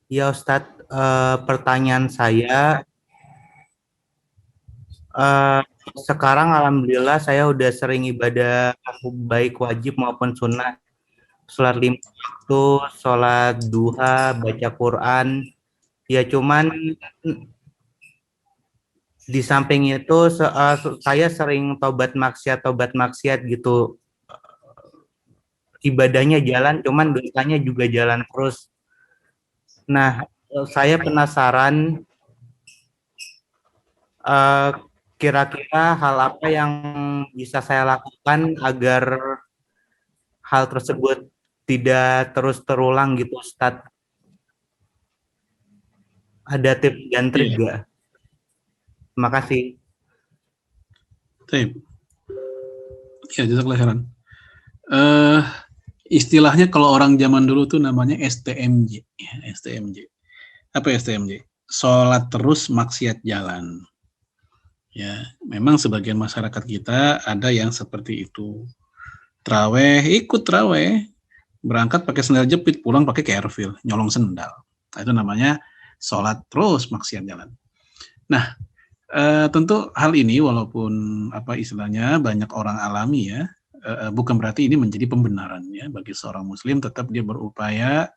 Ya Ustadz, pertanyaan saya, sekarang alhamdulillah saya udah sering ibadah baik wajib maupun sunnah, sholat 5 waktu, sholat duha, baca Quran. Ya cuman di samping itu saya sering tobat maksiat gitu. Ibadahnya jalan, cuman dosanya juga jalan terus. Nah, saya penasaran kira-kira hal apa yang bisa saya lakukan agar hal tersebut tidak terus terulang gitu, Ustadz. Ada tips dan trik nggak? Terima kasih. Ya, jazakallah khairan. Istilahnya kalau orang zaman dulu tuh namanya STMJ. Ya, STMJ. Apa STMJ? Sholat terus maksiat jalan. Ya, memang sebagian masyarakat kita ada yang seperti itu. Ikut traweh, berangkat pakai sendal jepit, pulang pakai kerfil, nyolong sendal. Nah, itu namanya sholat terus maksiat jalan. Nah, tentu hal ini walaupun istilahnya banyak orang alami ya, bukan berarti ini menjadi pembenaran ya bagi seorang muslim. Tetap dia berupaya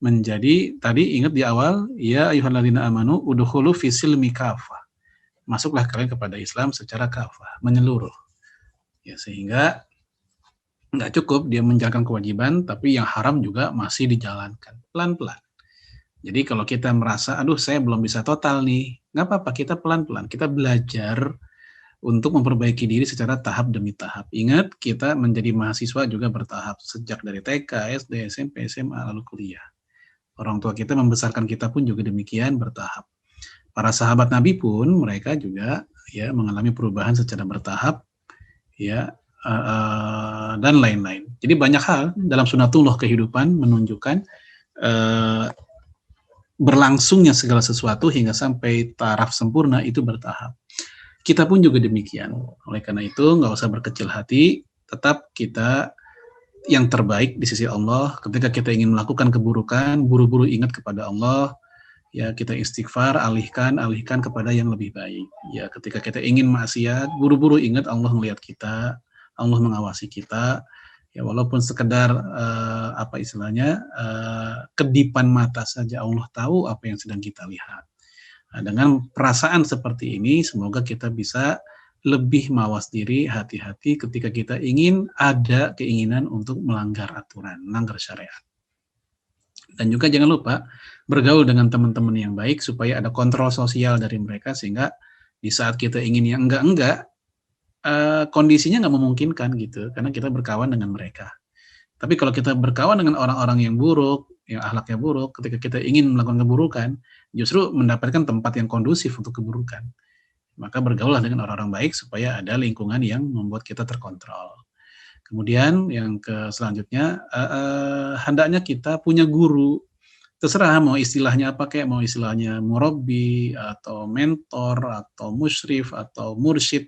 menjadi, tadi ingat di awal, ya ayyuhalladzina amanu udkhulu fis silmi kafah, masuklah kalian kepada Islam secara kafah, menyeluruh ya, sehingga nggak cukup dia menjalankan kewajiban tapi yang haram juga masih dijalankan pelan-pelan. Jadi kalau kita merasa aduh saya belum bisa total nih, nggak apa-apa, kita pelan-pelan, kita belajar untuk memperbaiki diri secara tahap demi tahap. Ingat, kita menjadi mahasiswa juga bertahap, sejak dari TK, SD, SMP, SMA, lalu kuliah. Orang tua kita membesarkan kita pun juga demikian bertahap. Para sahabat Nabi pun mereka juga ya mengalami perubahan secara bertahap, ya, dan lain-lain. Jadi banyak hal dalam sunatullah kehidupan menunjukkan berlangsungnya segala sesuatu hingga sampai taraf sempurna itu bertahap. Kita pun juga demikian. Oleh karena itu, nggak usah berkecil hati, tetap kita yang terbaik di sisi Allah. Ketika kita ingin melakukan keburukan, buru-buru ingat kepada Allah, ya kita istighfar, alihkan kepada yang lebih baik. Ya ketika kita ingin maksiat, buru-buru ingat Allah melihat kita, Allah mengawasi kita. Ya walaupun sekedar kedipan mata saja Allah tahu apa yang sedang kita lihat. Nah, dengan perasaan seperti ini, semoga kita bisa lebih mawas diri, hati-hati ketika kita ada keinginan untuk melanggar aturan, melanggar syariat. Dan juga jangan lupa bergaul dengan teman-teman yang baik supaya ada kontrol sosial dari mereka, sehingga di saat kita ingin yang enggak, kondisinya nggak memungkinkan gitu, karena kita berkawan dengan mereka. Tapi kalau kita berkawan dengan orang-orang yang buruk, yang akhlaknya buruk, ketika kita ingin melakukan keburukan, justru mendapatkan tempat yang kondusif untuk keburukan. Maka bergaullah dengan orang-orang baik supaya ada lingkungan yang membuat kita terkontrol. Kemudian yang selanjutnya, hendaknya kita punya guru. Terserah mau istilahnya apa, kayak mau istilahnya murabbi, atau mentor, atau musyrif, atau mursyid.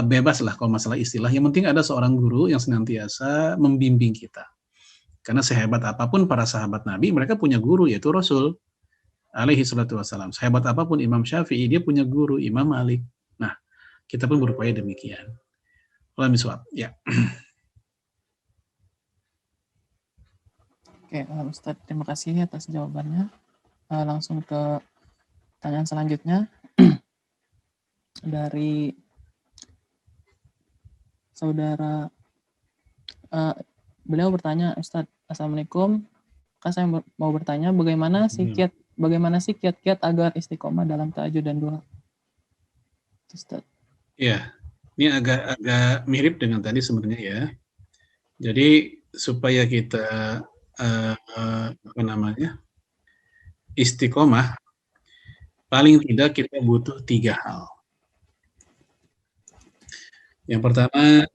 Bebas lah kalau masalah istilah. Yang penting ada seorang guru yang senantiasa membimbing kita. Karena sehebat apapun para sahabat Nabi, mereka punya guru, yaitu Rasul alaihi salatu wassalam. Sehebat apapun Imam Syafi'i, dia punya guru, Imam Malik. Nah, kita pun berupaya demikian. Wallahu miswab. Ya. Oke, Ustadz, terima kasih atas jawabannya. Langsung ke pertanyaan selanjutnya dari saudara. Beliau bertanya, Ustadz, Assalamualaikum. Kak, saya mau bertanya, bagaimana sih kiat-kiat agar istiqomah dalam tahajud dan duha? Ustadz. Ya, ini agak mirip dengan tadi sebenarnya ya. Jadi supaya kita istiqomah, paling tidak kita butuh 3 hal. Yang pertama,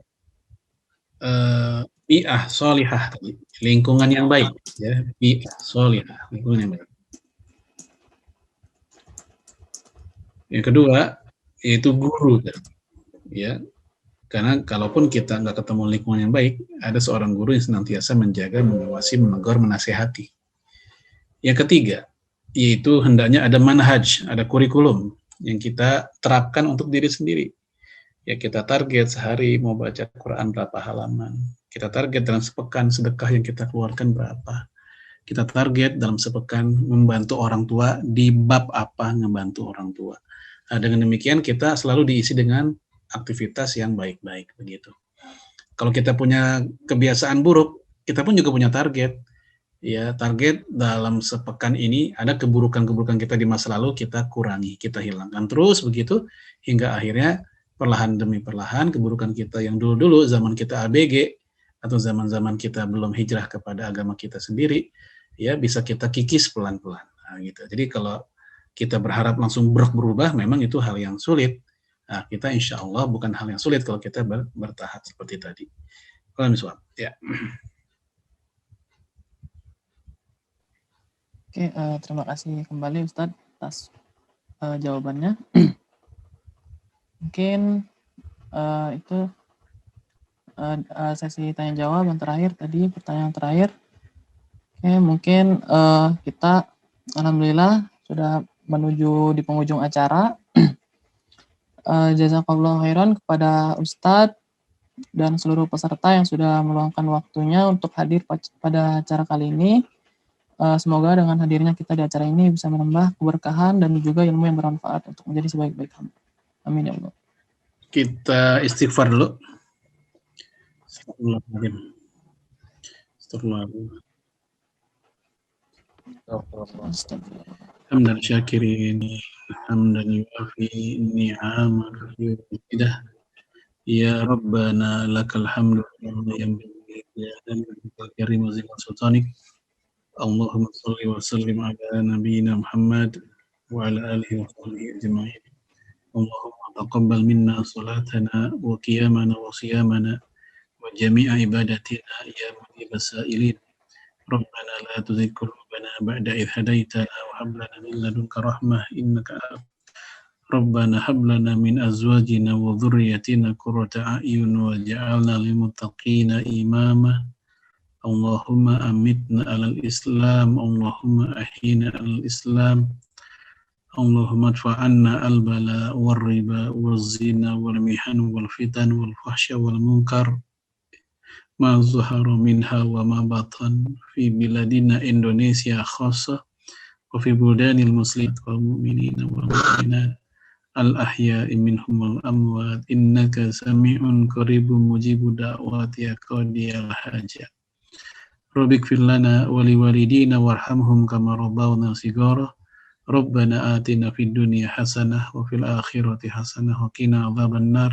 bi'ah sholihah, lingkungan yang baik, ya, bi'ah sholihah, lingkungan yang baik. Yang kedua, yaitu guru, ya, karena kalaupun kita nggak ketemu lingkungan yang baik, ada seorang guru yang senantiasa menjaga, mengawasi, menegur, menasehati. Yang ketiga, yaitu hendaknya ada manhaj, ada kurikulum yang kita terapkan untuk diri sendiri. Ya, kita target sehari mau baca Quran berapa halaman. Kita target dalam sepekan sedekah yang kita keluarkan berapa. Kita target dalam sepekan membantu orang tua di bab apa, ngebantu orang tua. Nah, dengan demikian kita selalu diisi dengan aktivitas yang baik-baik begitu. Kalau kita punya kebiasaan buruk, kita pun juga punya target. Ya, target dalam sepekan ini ada keburukan-keburukan kita di masa lalu kita kurangi, kita hilangkan terus begitu hingga akhirnya perlahan demi perlahan keburukan kita yang dulu-dulu zaman kita ABG atau zaman-zaman kita belum hijrah kepada agama kita sendiri, ya bisa kita kikis pelan-pelan. Nah, gitu. Jadi kalau kita berharap langsung berubah, memang itu hal yang sulit. Nah, kita insya Allah bukan hal yang sulit kalau kita bertahap seperti tadi. Kalau misal, ya. Oke, terima kasih kembali Ustadz atas jawabannya. Mungkin itu sesi tanya jawab yang terakhir tadi, pertanyaan terakhir. Oke, mungkin kita alhamdulillah sudah menuju di penghujung acara. Jazakallahu khairan kepada Ustadz dan seluruh peserta yang sudah meluangkan waktunya untuk hadir pada acara kali ini. Semoga dengan hadirnya kita di acara ini bisa menambah keberkahan dan juga ilmu yang bermanfaat untuk menjadi sebaik-baik hamba. Amin ya Allah. Kita istighfar dulu. Astagfirullahaladzim. Hamdan syakirin, hamdan yuafi ni'amah yufidah. Ya Rabbana lakal hamdu yang karim azim sultanik. Allahumma salli wa sallim ala nabiyyina Muhammad wa ala alihi wa sahbihi ajma'in. Allahumma taqabbal minna salatana wa qiyamana wa siyamana wa jami'a ibadatina ya mujib as-sa'ilin. Rabbana la tuzigh qulubana ba'da idh hadaytana wa hab lana min ladunka rahmah innaka Rabbana hab lana min azwajina wa dhurriyyatina qurrata a'yun waj'alna lil muttaqina imama. Allahumma amitna alal Islam, Allahumma ahyina alal Islam, Allahumma adfa'anna al-bala wal riba wal zina wal mihan wal fitan wal fahsya wal munkar ma zuhara minha wa ma batan fi biladina Indonesia khassa wa fi buldanil muslimin wal mu'minina wal mu'minat al-ahya'i minhum wal-amwat innaka sami'un qaribun mujibu da'wati ya qadiyal hajat. Rabbik lana wa liwalidina warhamhum kama rabbawna shighara. Rabbana atina fid dunya hasanah wa fil akhirati hasanah wa qina adzabannar.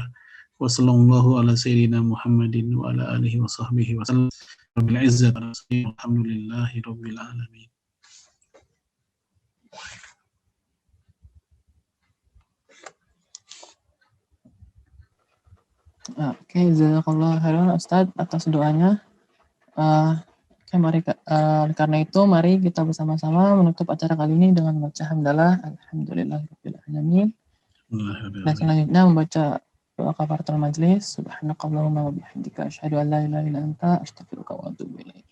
Wa sallallahu ala sayyidina Muhammadin wa ala alihi wa sahbihi wa sallam. Rabbil izzati alhamdulillahi rabbil alamin. Oke, jazakallah khairan Ustadz atas doanya. Karena itu mari kita bersama-sama menutup acara kali ini dengan membaca hamdalah alhamdulillahirabbil alamin. Dan selanjutnya membaca doa kafaratul majlis. Subhanakallahumma wa bihamdika asyhadu an la ilaha illa anta astaghfiruka wa atubu ilaik.